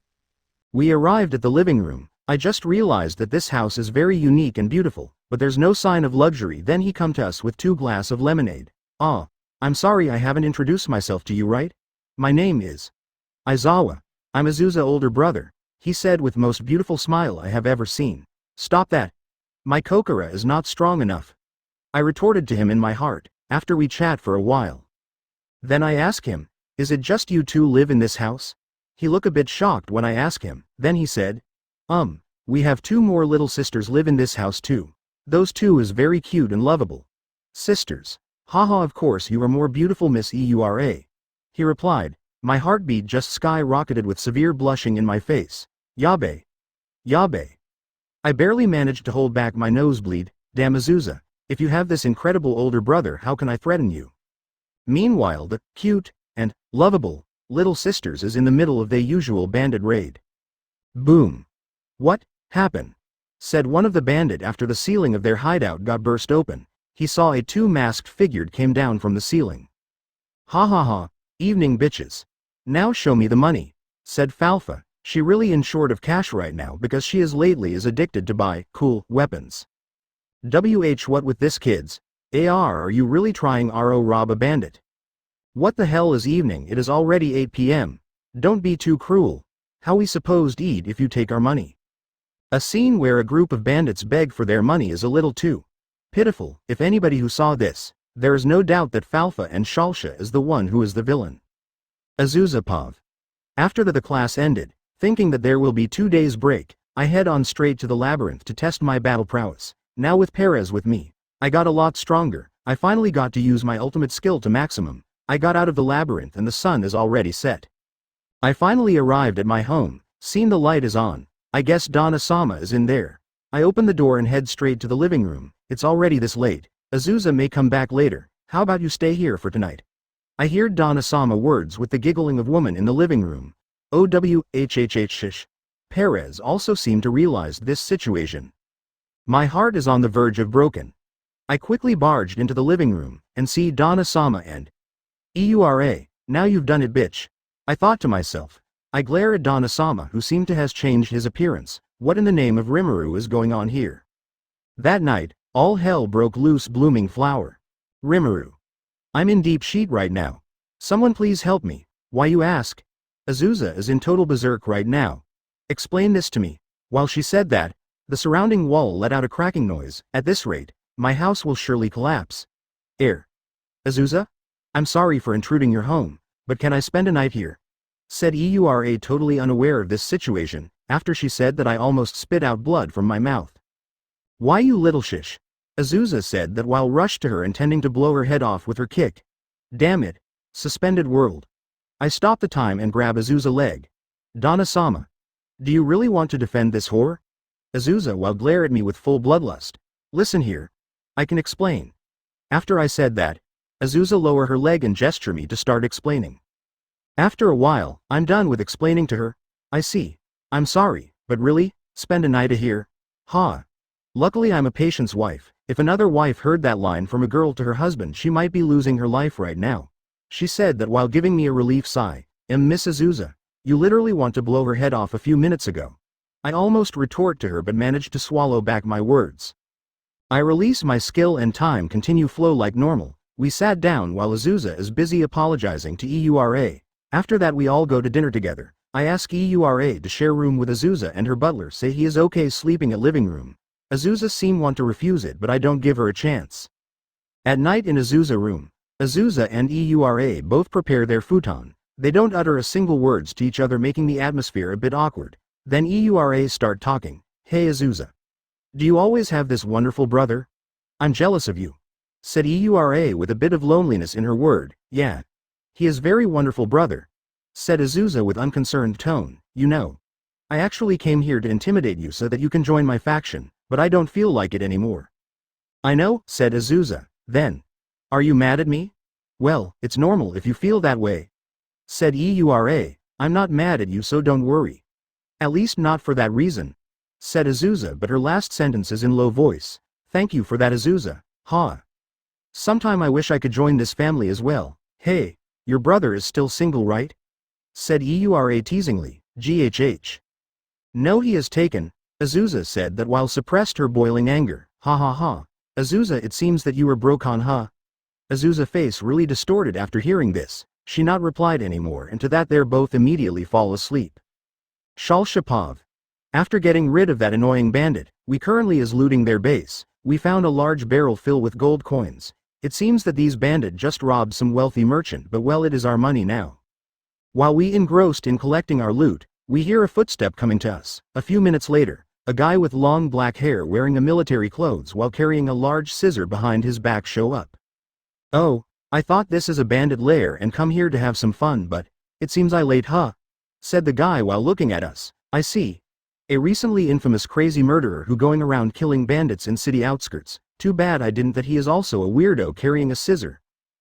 We arrived at the living room. I just realized that this house is very unique and beautiful, but there's no sign of luxury. Then he come to us with 2 glasses of lemonade. I'm sorry I haven't introduced myself to you, right? My name is Aizawa. I'm Asuza's older brother, he said with most beautiful smile I have ever seen. Stop that. My kokora is not strong enough. I retorted to him in my heart, after we chat for a while. Then I ask him, is it just you 2 live in this house? He looked a bit shocked when I asked him, then he said, we have 2 more little sisters live in this house too. Those 2 is very cute and lovable. Sisters. Haha, of course you are more beautiful, Miss Eura. He replied. My heartbeat just skyrocketed with severe blushing in my face. Yabe. I barely managed to hold back my nosebleed. Damn Asuza, if you have this incredible older brother, how can I threaten you? Meanwhile the cute and lovable little sisters is in the middle of their usual bandit raid. Boom. What happened? Said one of the bandit after the ceiling of their hideout got burst open. He saw a 2 masked figure came down from the ceiling. Ha. Evening bitches. Now show me the money, said Falfa. She really in short of cash right now because she is lately addicted to buy cool weapons. What with this kids? Are you really trying to rob a bandit? What the hell is evening? It is already 8 p.m. Don't be too cruel. How we supposed eat if you take our money? A scene where a group of bandits beg for their money is a little too pitiful. If anybody who saw this, there is no doubt that Falfa and Shalsha is the one who is the villain. Asuza POV. After the class ended, thinking that there will be 2 days break, I head on straight to the labyrinth to test my battle prowess. Now with Perez with me, I got a lot stronger. I finally got to use my ultimate skill to maximum. I got out of the labyrinth and the sun is already set. I finally arrived at my home, seen the light is on. I guess Donna-sama is in there. I open the door and head straight to the living room. It's already this late. Asuza may come back later. How about you stay here for tonight? I heard Donna-sama words with the giggling of woman in the living room. Shish. Perez also seemed to realize this situation. My heart is on the verge of broken. I quickly barged into the living room and see Donna-sama and Eura. Now you've done it, bitch. I thought to myself. I glare at Donna-sama who seemed to has changed his appearance. What in the name of Rimuru is going on here? That night, all hell broke loose. Blooming flower. Rimuru. I'm in deep shit right now. Someone please help me. Why you ask? Asuza is in total berserk right now. Explain this to me. While she said that, the surrounding wall let out a cracking noise. At this rate, my house will surely collapse. Asuza? I'm sorry for intruding your home, but can I spend a night here? Said Eura, totally unaware of this situation. After she said that, I almost spit out blood from my mouth. Why you little shish? Asuza said that while rushed to her intending to blow her head off with her kick. Damn it. Suspended world. I stop the time and grab Asuza's leg. Donna-sama. Do you really want to defend this whore? Asuza while glare at me with full bloodlust. Listen here. I can explain. After I said that, Asuza lower her leg and gesture me to start explaining. After a while, I'm done with explaining to her. I see. I'm sorry, but really? Spend a night here? Ha. Luckily I'm a patient's wife. If another wife heard that line from a girl to her husband, she might be losing her life right now. She said that while giving me a relief sigh. Miss Asuza, you literally want to blow her head off a few minutes ago. I almost retort to her but managed to swallow back my words. I release my skill and time continue flow like normal. We sat down while Asuza is busy apologizing to Eura. After that we all go to dinner together. I ask Eura to share room with Asuza and her butler say he is okay sleeping at living room. Asuza seem want to refuse it but I don't give her a chance. At night in Asuza room, Asuza and Eura both prepare their futon. They don't utter a single words to each other making the atmosphere a bit awkward. Then Eura start talking. Hey Asuza. Do you always have this wonderful brother? I'm jealous of you. Said Eura with a bit of loneliness in her word. Yeah. He is very wonderful brother. Said Asuza with unconcerned tone. You know. I actually came here to intimidate you so that you can join my faction, but I don't feel like it anymore. I know, said Asuza. Then. Are you mad at me? Well, it's normal if you feel that way. Said Eura. I'm not mad at you so don't worry. At least not for that reason. Said Asuza but her last sentence is in low voice. Thank you for that Asuza. Ha. Sometime I wish I could join this family as well. Hey, your brother is still single right? Said Eura teasingly. GHH. No he is taken. Asuza said that while suppressed her boiling anger. Ha ha ha. Asuza it seems that you were broken huh? Asuza's face really distorted after hearing this. She not replied anymore and to that they both immediately fall asleep. Shal Shapov. After getting rid of that annoying bandit, we currently is looting their base. We found a large barrel filled with gold coins. It seems that these bandit just robbed some wealthy merchant but well it is our money now. While we engrossed in collecting our loot, we hear a footstep coming to us. A few minutes later, a guy with long black hair wearing a military clothes while carrying a large scissor behind his back show up. Oh, I thought this is a bandit lair and come here to have some fun but, it seems I late huh? Said the guy while looking at us. I see. A recently infamous crazy murderer who going around killing bandits in city outskirts. Too bad I didn't that he is also a weirdo carrying a scissor.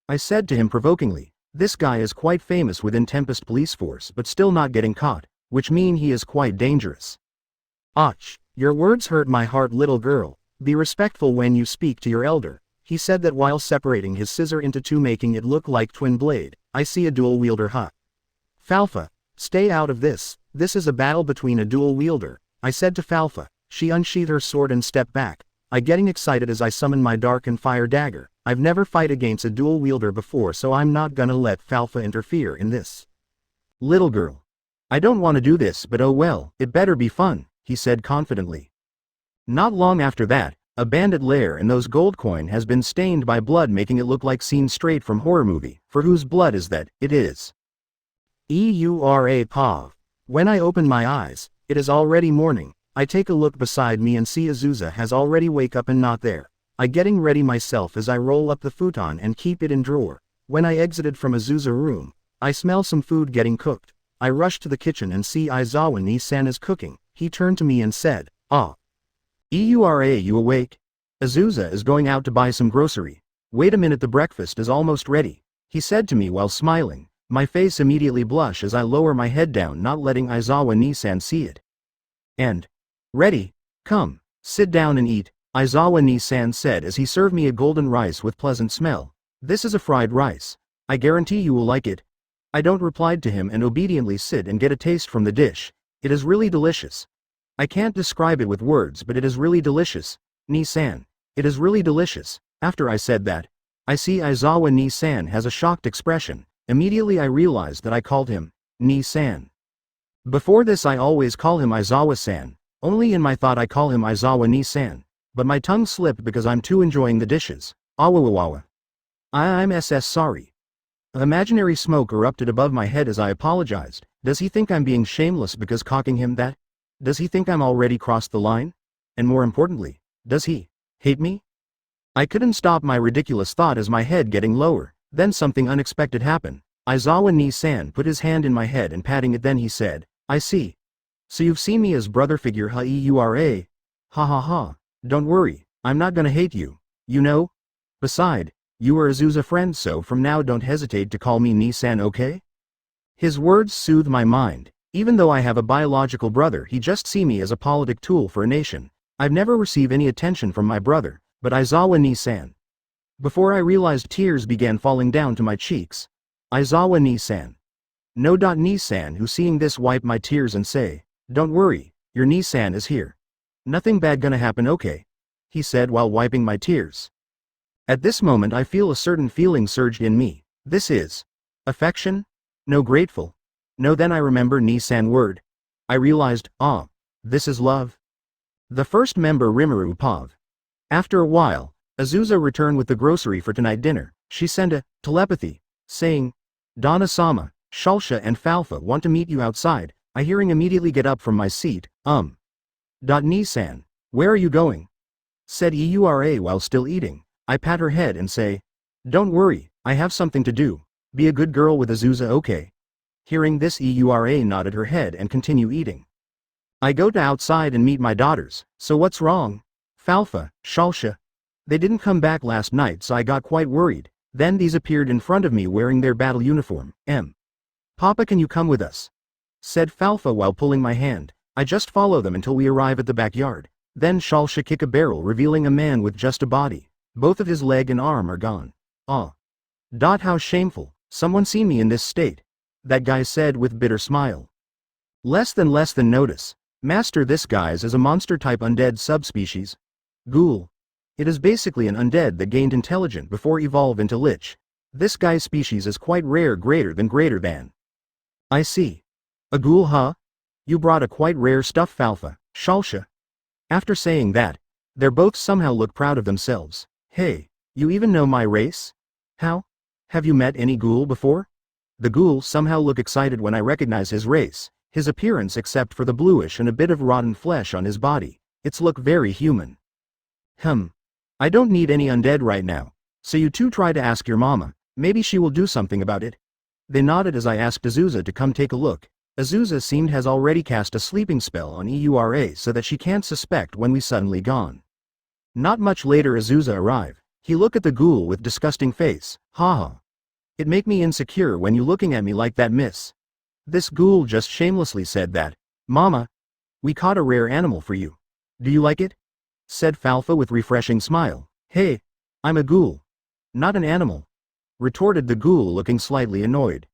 I said to him provokingly. This guy is quite famous within Tempest police force but still not getting caught, which mean he is quite dangerous. Och, your words hurt my heart little girl. Be respectful when you speak to your elder. He said that while separating his scissor into two making it look like twin blade. I see a dual wielder huh? Falfa, stay out of this. This is a battle between a dual wielder. I said to Falfa. She unsheathed her sword and stepped back. I getting excited as I summon my dark and fire dagger. I've never fight against a dual wielder before so I'm not gonna let Falfa interfere in this. Little girl. I don't want to do this but oh well, it better be fun, he said confidently. Not long after that, a bandit lair and those gold coin has been stained by blood making it look like scene straight from horror movie, for whose blood is that, it is. Eura Pav. When I open my eyes, it is already morning. I take a look beside me and see Asuza has already wake up and not there. I getting ready myself as I roll up the futon and keep it in drawer. When I exited from Asuza room, I smell some food getting cooked. I rush to the kitchen and see Aizawa Ni-san is cooking. He turned to me and said, Ah. Eura you awake? Asuza is going out to buy some grocery. Wait a minute the breakfast is almost ready. He said to me while smiling. My face immediately blush as I lower my head down not letting Aizawa Ni-san see it. And. Ready? Come, sit down and eat, Aizawa Ni-san said as he served me a golden rice with pleasant smell. This is a fried rice. I guarantee you will like it. I don't replied to him and obediently sit and get a taste from the dish. It is really delicious. I can't describe it with words but it is really delicious. Ni-san. It is really delicious. After I said that, I see Aizawa Ni-san has a shocked expression. Immediately I realized that I called him Ni-san. Before this I always call him Aizawa-san. Only in my thought I call him Aizawa Ni-san. But my tongue slipped because I'm too enjoying the dishes. Awawawa. I'm sorry. Imaginary smoke erupted above my head as I apologized. Does he think I'm being shameless because cocking him that? Does he think I'm already crossed the line? And more importantly, does he hate me? I couldn't stop my ridiculous thought as my head getting lower. Then something unexpected happened. Aizawa Ni-san put his hand in my head and patting it then he said, I see. So you've seen me as brother figure Eura? Ha ha ha. Don't worry, I'm not gonna hate you. You know? Beside, you are Asuza friend so from now don't hesitate to call me Ni-san okay? His words soothed my mind. Even though I have a biological brother, he just see me as a politic tool for a nation. I've never received any attention from my brother, but Aizawa ni-san. Before I realized, tears began falling down to my cheeks. Aizawa ni-san. No. Ni-san, who seeing this wipe my tears and say, "Don't worry, your ni-san is here. Nothing bad gonna happen, okay?" he said while wiping my tears. At this moment I feel a certain feeling surged in me. This is affection? No, grateful. No, then I remember ni-san word. I realized, this is love. The first member, Rimuru Pav. After a while, Asuza returned with the grocery for tonight dinner. She sent a telepathy, saying, "Donna-sama, Shulsha and Falfa want to meet you outside." I hearing immediately get up from my seat. Ni-san, where are you going? Said Eura while still eating. I pat her head and say, "Don't worry, I have something to do. Be a good girl with Asuza, okay?" Hearing this, Eura nodded her head and continue eating. I go to outside and meet my daughters. "So what's wrong? Falfa, Shulsha. They didn't come back last night, so I got quite worried. Then these appeared in front of me wearing their battle uniform. Papa, can you come with us?" said Falfa while pulling my hand. I just follow them until we arrive at the backyard. Then Shulsha kick a barrel, revealing a man with just a body. Both of his leg and arm are gone. How shameful. Someone seen me in this state. That guy said with bitter smile. Less than notice. Master, this guy's is a monster type undead subspecies. Ghoul. It is basically an undead that gained intelligence before evolve into lich. This guy's species is quite rare, greater than. I see. A ghoul, huh? You brought a quite rare stuff, Falfa, Shulsha. After saying that, they're both somehow look proud of themselves. Hey, you even know my race? How? Have you met any ghoul before? The ghoul somehow look excited when I recognize his race, his appearance except for the bluish and a bit of rotten flesh on his body. It's look very human. I don't need any undead right now. So you two try to ask your mama, maybe she will do something about it. They nodded as I asked Asuza to come take a look. Asuza seemed has already cast a sleeping spell on Eura so that she can't suspect when we suddenly gone. Not much later Asuza arrived. He look at the ghoul with disgusting face. Haha. It make me insecure when you looking at me like that, miss. This ghoul just shamelessly said that. Mama, we caught a rare animal for you. Do you like it? Said Falfa with refreshing smile. Hey, I'm a ghoul. Not an animal. Retorted the ghoul looking slightly annoyed.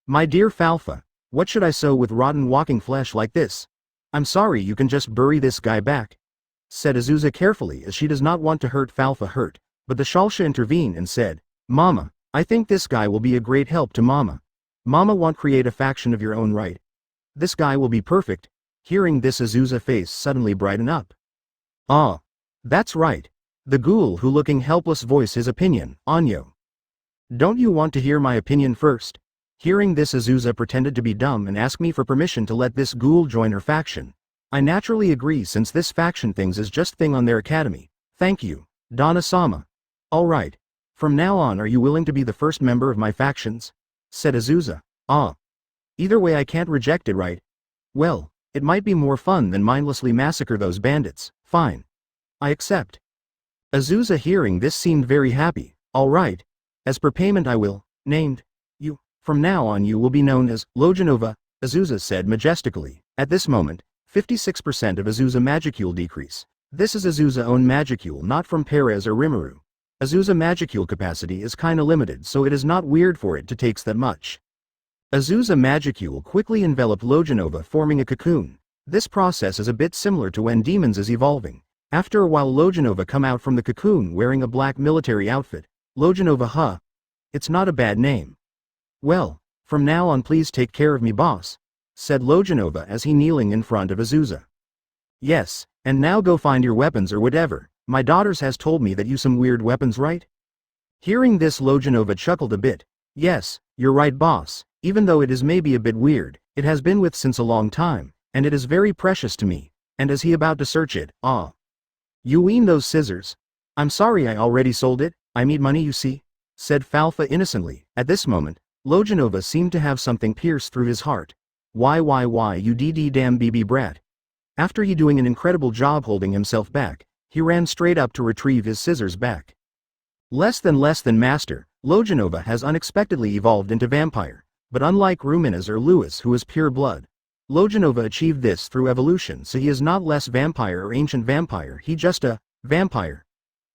My dear Falfa, what should I sew with rotten walking flesh like this? I'm sorry, you can just bury this guy back. Said Asuza carefully as she does not want to hurt Falfa but the Shulsha intervened and said, Mama, I think this guy will be a great help to Mama. Mama won't create a faction of your own, right? This guy will be perfect. Hearing this, Asuza face suddenly brighten up. That's right. The ghoul who looking helpless voice his opinion, Anyo. Don't you want to hear my opinion first? Hearing this, Asuza pretended to be dumb and asked me for permission to let this ghoul join her faction. I naturally agree since this faction things is just thing on their academy. Thank you, Donna-sama. Alright. From now on, are you willing to be the first member of my factions? Said Asuza. Either way I can't reject it, right? Well, it might be more fun than mindlessly massacre those bandits. Fine. I accept. Asuza hearing this seemed very happy. Alright. As per payment I will, named, you. From now on you will be known as, Lojanova, Asuza said majestically. At this moment, 56% of Asuza magicule decrease. This is Asuza own magicule, not from Perez or Rimuru. Asuza magicule capacity is kinda limited, so it is not weird for it to takes that much. Asuza magicule quickly enveloped Lojanova, forming a cocoon. This process is a bit similar to when demons is evolving. After a while Lojanova come out from the cocoon wearing a black military outfit. Lojanova, it's not a bad name. Well, from now on please take care of me, boss, said Lojanova as he kneeling in front of Asuza. Yes, and now go find your weapons or whatever. My daughters has told me that you some weird weapons, right? Hearing this, Lojanova chuckled a bit. Yes, you're right, boss. Even though it is maybe a bit weird, it has been with since a long time, and it is very precious to me. And as he about to search it, you mean those scissors? I'm sorry, I already sold it. I need money, you see, said Falfa innocently. At this moment, Lojanova seemed to have something pierce through his heart. Why you damn BB brat. After he doing an incredible job holding himself back, he ran straight up to retrieve his scissors back. Less than master, Lojanova has unexpectedly evolved into vampire. But unlike Ruminas or Lewis, who is pure blood, Lojanova achieved this through evolution, so he is not less vampire or ancient vampire, he just a vampire.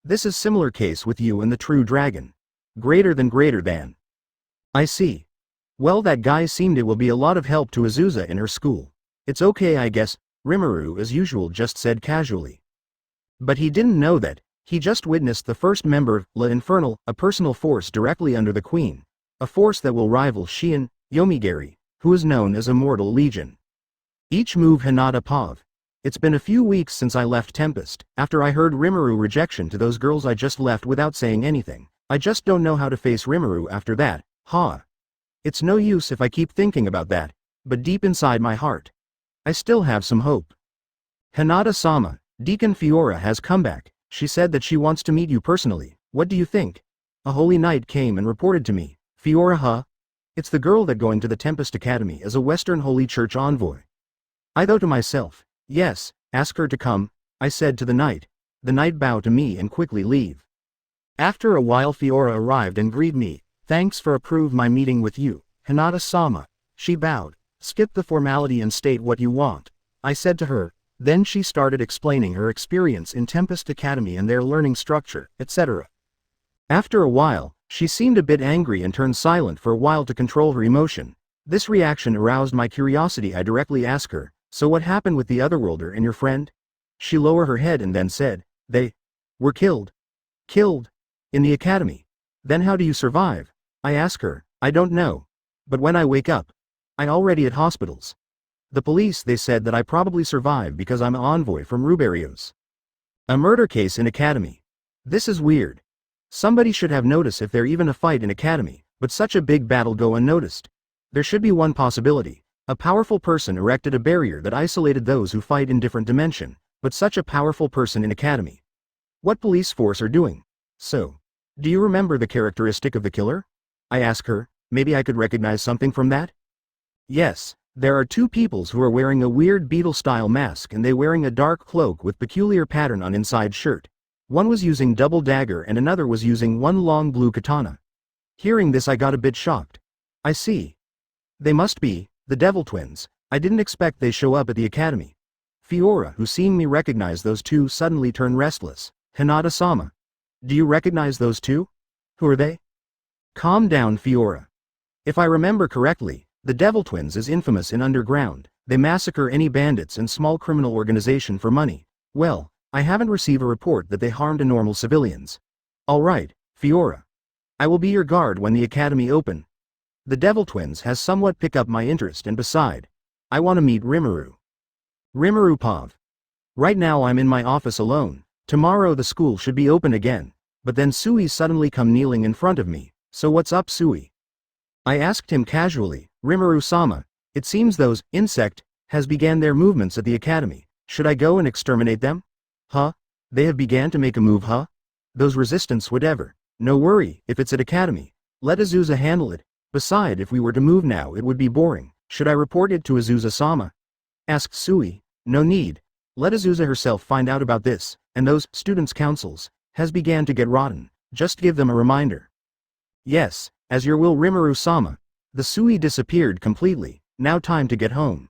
This is similar case with you and the true dragon. Greater than. I see. Well, that guy seemed it will be a lot of help to Asuza in her school. It's okay, I guess, Rimuru as usual just said casually. But he didn't know that he just witnessed the first member of La Infernal, a personal force directly under the Queen. A force that will rival Shion Yomigari, who is known as Immortal Legion. Each move Hinata Pav. It's been a few weeks since I left Tempest. After I heard Rimuru rejection to those girls, I just left without saying anything. I just don't know how to face Rimuru after that, ha. It's no use if I keep thinking about that, but deep inside my heart, I still have some hope. Hinata-sama, Deacon Fiora has come back. She said that she wants to meet you personally. What do you think? A holy knight came and reported to me. Fiora, huh? It's the girl that going to the Tempest Academy as a Western Holy Church envoy. I thought to myself, yes, ask her to come, I said to the knight. The knight bowed to me and quickly leave. After a while Fiora arrived and greeted me. Thanks for approve my meeting with you, Hinata-sama. She bowed. Skip the formality and state what you want, I said to her. Then she started explaining her experience in Tempest Academy and their learning structure, etc. After a while, she seemed a bit angry and turned silent for a while to control her emotion. This reaction aroused my curiosity. I directly asked her, so what happened with the Otherworlder and your friend? She lowered her head and then said, they were killed. Killed? In the academy? Then how do you survive? I asked her, I don't know. But when I wake up, I already at hospitals. The police, they said that I probably survived because I'm an envoy from Ruberios. A murder case in academy. This is weird. Somebody should have noticed if there even a fight in academy, but such a big battle go unnoticed. There should be one possibility. A powerful person erected a barrier that isolated those who fight in different dimension, but such a powerful person in academy. What police force are doing? So, do you remember the characteristic of the killer? I asked her, maybe I could recognize something from that? Yes, there are two peoples who are wearing a weird beetle-style mask and they wearing a dark cloak with peculiar pattern on inside shirt. One was using double dagger and another was using one long blue katana. Hearing this I got a bit shocked. I see. They must be the Devil Twins. I didn't expect they show up at the academy. Fiora, who seeing me recognize those two, suddenly turned restless. Hinata-sama. Do you recognize those two? Who are they? Calm down, Fiora. If I remember correctly, the Devil Twins is infamous in underground. They massacre any bandits and small criminal organization for money. Well, I haven't received a report that they harmed normal civilians. Alright, Fiora. I will be your guard when the academy open. The Devil Twins has somewhat picked up my interest and beside, I want to meet Rimuru. Rimuru Pav. Right now I'm in my office alone. Tomorrow the school should be open again. But then Sui suddenly come kneeling in front of me. So what's up, Sui? I asked him casually. Rimuru-sama, it seems those insect has began their movements at the academy. Should I go and exterminate them? Huh? They have began to make a move, huh? Those resistance whatever. No worry, if it's at academy. Let Asuza handle it. Beside, if we were to move now it would be boring. Should I report it to Asuza-sama? Asked Sui. No need. Let Asuza herself find out about this, and those students' councils has began to get rotten. Just give them a reminder. Yes, as your will, Rimuru-sama. The Sui disappeared completely. Now time to get home.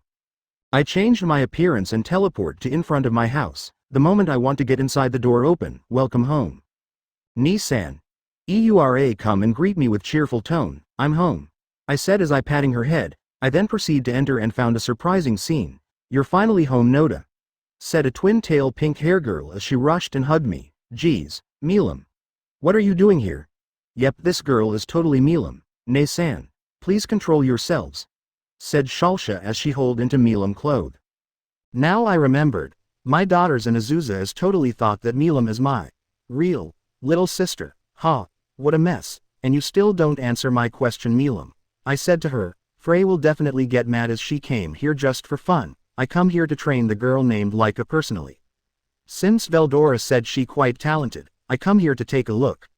I changed my appearance and teleport to in front of my house. The moment I want to get inside the door open, welcome home. Ni-san. Eura come and greet me with cheerful tone. I'm home. I said as I patting her head. I then proceed to enter and found a surprising scene. You're finally home, Noda. Said a twin-tail pink hair girl as she rushed and hugged me. Geez, Milam. What are you doing here? Yep, this girl is totally Milam. Nei-san. Please control yourselves. Said Shalsha as she hauled into Milam clothes. Now I remembered. My daughters and Asuza has totally thought that Milam is my real little sister. Ha, what a mess. And you still don't answer my question, Milam. I said to her, Frey will definitely get mad as she came here just for fun. I come here to train the girl named Laika personally. Since Veldora said she quite talented, I come here to take a look.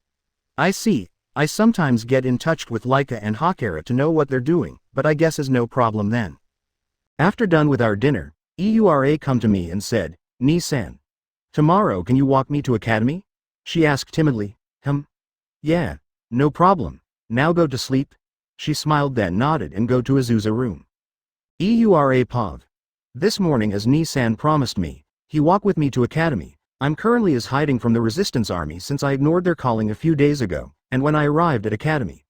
I see. I sometimes get in touch with Laika and Hakera to know what they're doing, but I guess is no problem then. After done with our dinner, Eura come to me and said, Ni-san. Tomorrow can you walk me to academy? She asked timidly. Yeah. No problem. Now go to sleep. She smiled then nodded and go to Asuza room. Eura Pav. This morning as Ni-san promised me, he walk with me to academy. I'm currently is hiding from the resistance army since I ignored their calling a few days ago, and when I arrived at academy.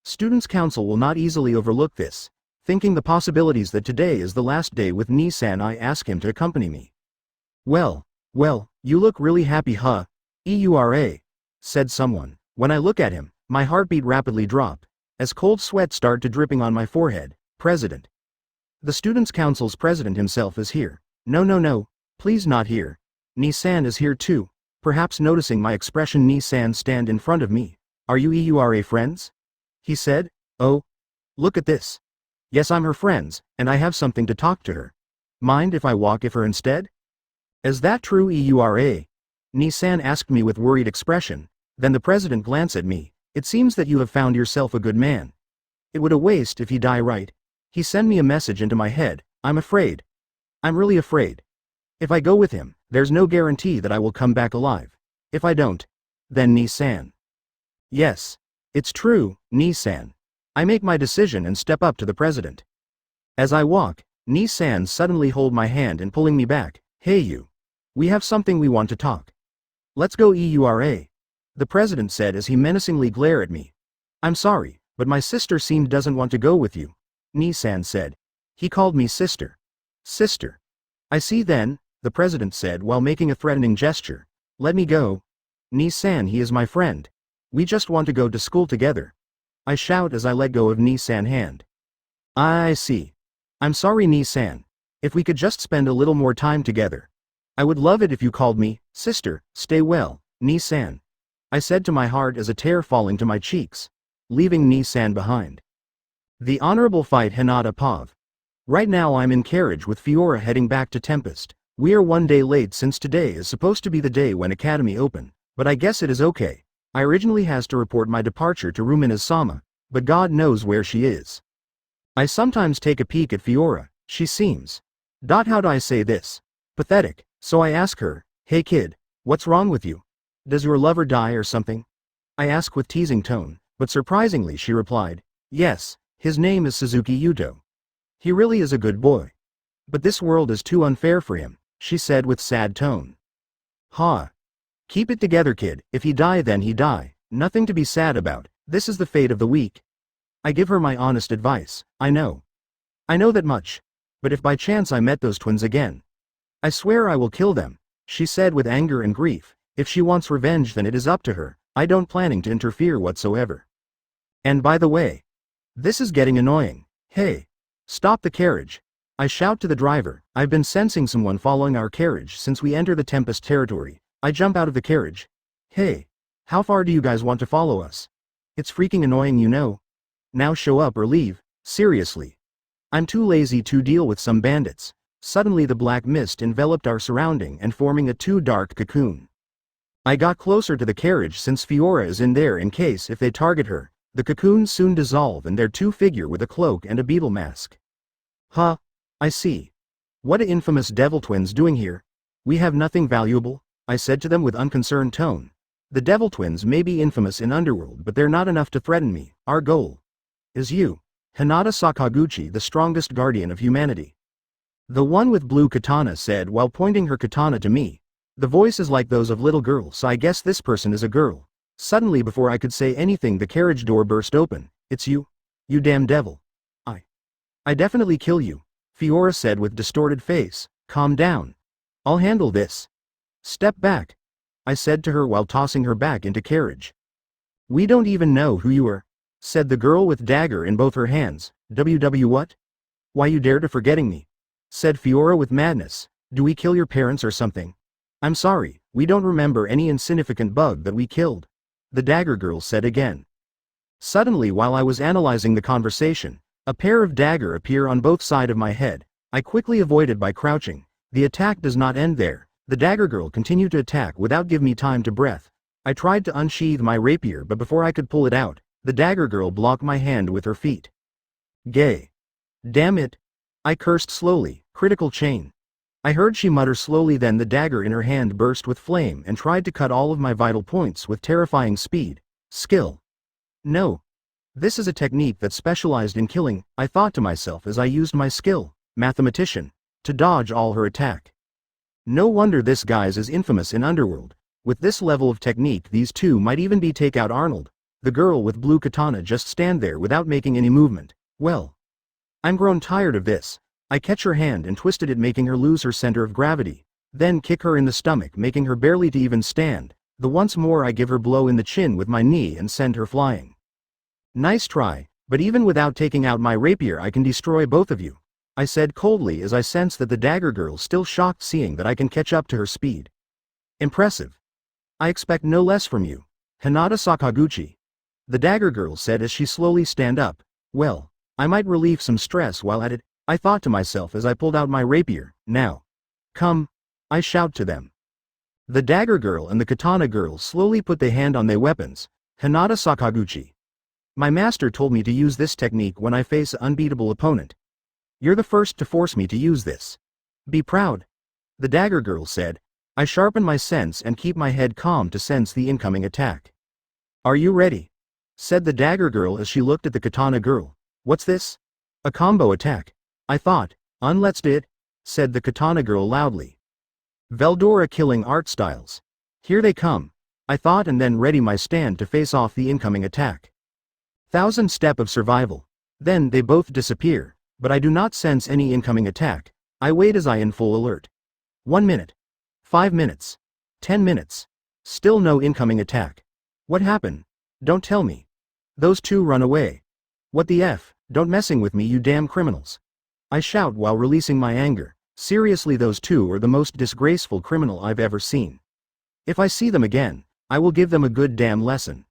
Students' council will not easily overlook this. Thinking the possibilities that today is the last day with Ni-san, I ask him to accompany me. Well, you look really happy, huh? Eura, said someone. When I look at him, my heartbeat rapidly drop, as cold sweat start to dripping on my forehead. President. The Students' Council's president himself is here. No, please not here. Ni-san is here too. Perhaps noticing my expression, Ni-san stand in front of me. Are you Eura friends? He said. Oh. Look at this. Yes, I'm her friends, and I have something to talk to her. Mind if I walk with her instead? Is that true, Eura? Ni-san asked me with worried expression. Then the president glanced at me. It seems that you have found yourself a good man. It would a waste if he die, right? He sent me a message into my head. I'm afraid. I'm really afraid. If I go with him, there's no guarantee that I will come back alive. If I don't, then Ni-san. Yes. It's true, Ni-san. I make my decision and step up to the president. As I walk, Ni-san suddenly hold my hand and pulling me back. Hey you. We have something we want to talk. Let's go, Eura. The president said as he menacingly glared at me. I'm sorry, but my sister seemed doesn't want to go with you. Ni-san said. He called me sister. Sister. I see then, the president said while making a threatening gesture. Let me go. Ni-san, he is my friend. We just want to go to school together. I shout as I let go of Ni-san's hand. I see. I'm sorry, Ni-san. If we could just spend a little more time together. I would love it if you called me sister. Stay well, Ni-san. I said to my heart as a tear falling to my cheeks, leaving Ni-san behind. The Honorable Fight Hinata Pav. Right now I'm in carriage with Fiora heading back to Tempest. We are one day late since today is supposed to be the day when Academy open, but I guess it is okay. I originally has to report my departure to Rumina's-sama, but God knows where she is. I sometimes take a peek at Fiora, she seems. How do I say this? Pathetic, so I ask her, hey kid, what's wrong with you? Does your lover die or something? I ask with teasing tone, but surprisingly she replied, yes, his name is Suzuki Yuto. He really is a good boy. But this world is too unfair for him, she said with sad tone. Ha. Keep it together kid, if he die then he die, nothing to be sad about, this is the fate of the weak. I give her my honest advice, I know that much. But if by chance I met those twins again, I swear I will kill them, she said with anger and grief. If she wants revenge then it is up to her, I don't planning to interfere whatsoever. And by the way, this is getting annoying. Hey, stop the carriage. I shout to the driver, I've been sensing someone following our carriage since we enter the Tempest territory. I jump out of the carriage. Hey, how far do you guys want to follow us? It's freaking annoying, you know. Now show up or leave, seriously. I'm too lazy to deal with some bandits. Suddenly the black mist enveloped our surrounding and forming a too dark cocoon. I got closer to the carriage since Fiora is in there in case if they target her. The cocoon soon dissolve and their two figure with a cloak and a beetle mask. Huh, I see. What a infamous devil twins doing here? We have nothing valuable, I said to them with unconcerned tone. The devil twins may be infamous in Underworld but they're not enough to threaten me. Our goal is you. Hinata Sakaguchi, the strongest guardian of humanity. The one with blue katana said while pointing her katana to me. The voice is like those of little girls, so I guess this person is a girl. Suddenly before I could say anything the carriage door burst open. It's you? You damn devil. I definitely kill you, Fiora said with distorted face. Calm down. I'll handle this. Step back, I said to her while tossing her back into carriage. We don't even know who you are, said the girl with dagger in both her hands. WW what? Why you dare to forgetting me? Said Fiora with madness. Do we kill your parents or something? I'm sorry, we don't remember any insignificant bug that we killed, the dagger girl said again. Suddenly while I was analyzing the conversation, a pair of dagger appear on both sides of my head. I quickly avoided by crouching. The attack does not end there. The dagger girl continued to attack without giving me time to breath. I tried to unsheath my rapier but before I could pull it out, the dagger girl blocked my hand with her feet. Gay. Damn it. I cursed slowly. Critical chain. I heard she mutter slowly, then the dagger in her hand burst with flame and tried to cut all of my vital points with terrifying speed. Skill. No. This is a technique that's specialized in killing, I thought to myself as I used my skill, mathematician, to dodge all her attack. No wonder this guy's is infamous in Underworld. With this level of technique these two might even be take out Arnold. The girl with blue katana just stand there without making any movement. Well, I'm grown tired of this. I catch her hand and twisted it, making her lose her center of gravity. Then kick her in the stomach, making her barely to even stand. The once more I give her blow in the chin with my knee and send her flying. Nice try, but even without taking out my rapier I can destroy both of you, I said coldly as I sensed that the dagger girl still shocked seeing that I can catch up to her speed. Impressive. I expect no less from you, Hinata Sakaguchi. The dagger girl said as she slowly stand up. Well, I might relieve some stress while at it, I thought to myself as I pulled out my rapier. Now. Come. I shout to them. The dagger girl and the katana girl slowly put their hand on their weapons. Hinata Sakaguchi. My master told me to use this technique when I face an unbeatable opponent. You're the first to force me to use this. Be proud. The dagger girl said. I sharpen my sense and keep my head calm to sense the incoming attack. Are you ready? Said the dagger girl as she looked at the katana girl. What's this? A combo attack. I thought. Let's do it, said the katana girl loudly. Veldora killing art styles. Here they come. I thought, and then ready my stand to face off the incoming attack. 1000 step of survival. Then they both disappear, but I do not sense any incoming attack. I wait as I in full alert. 1 minute. 5 minutes. 10 minutes. Still no incoming attack. What happened? Don't tell me. Those two run away. What the F? Don't messing with me, you damn criminals. I shout while releasing my anger. Seriously, those two are the most disgraceful criminal I've ever seen. If I see them again, I will give them a good damn lesson.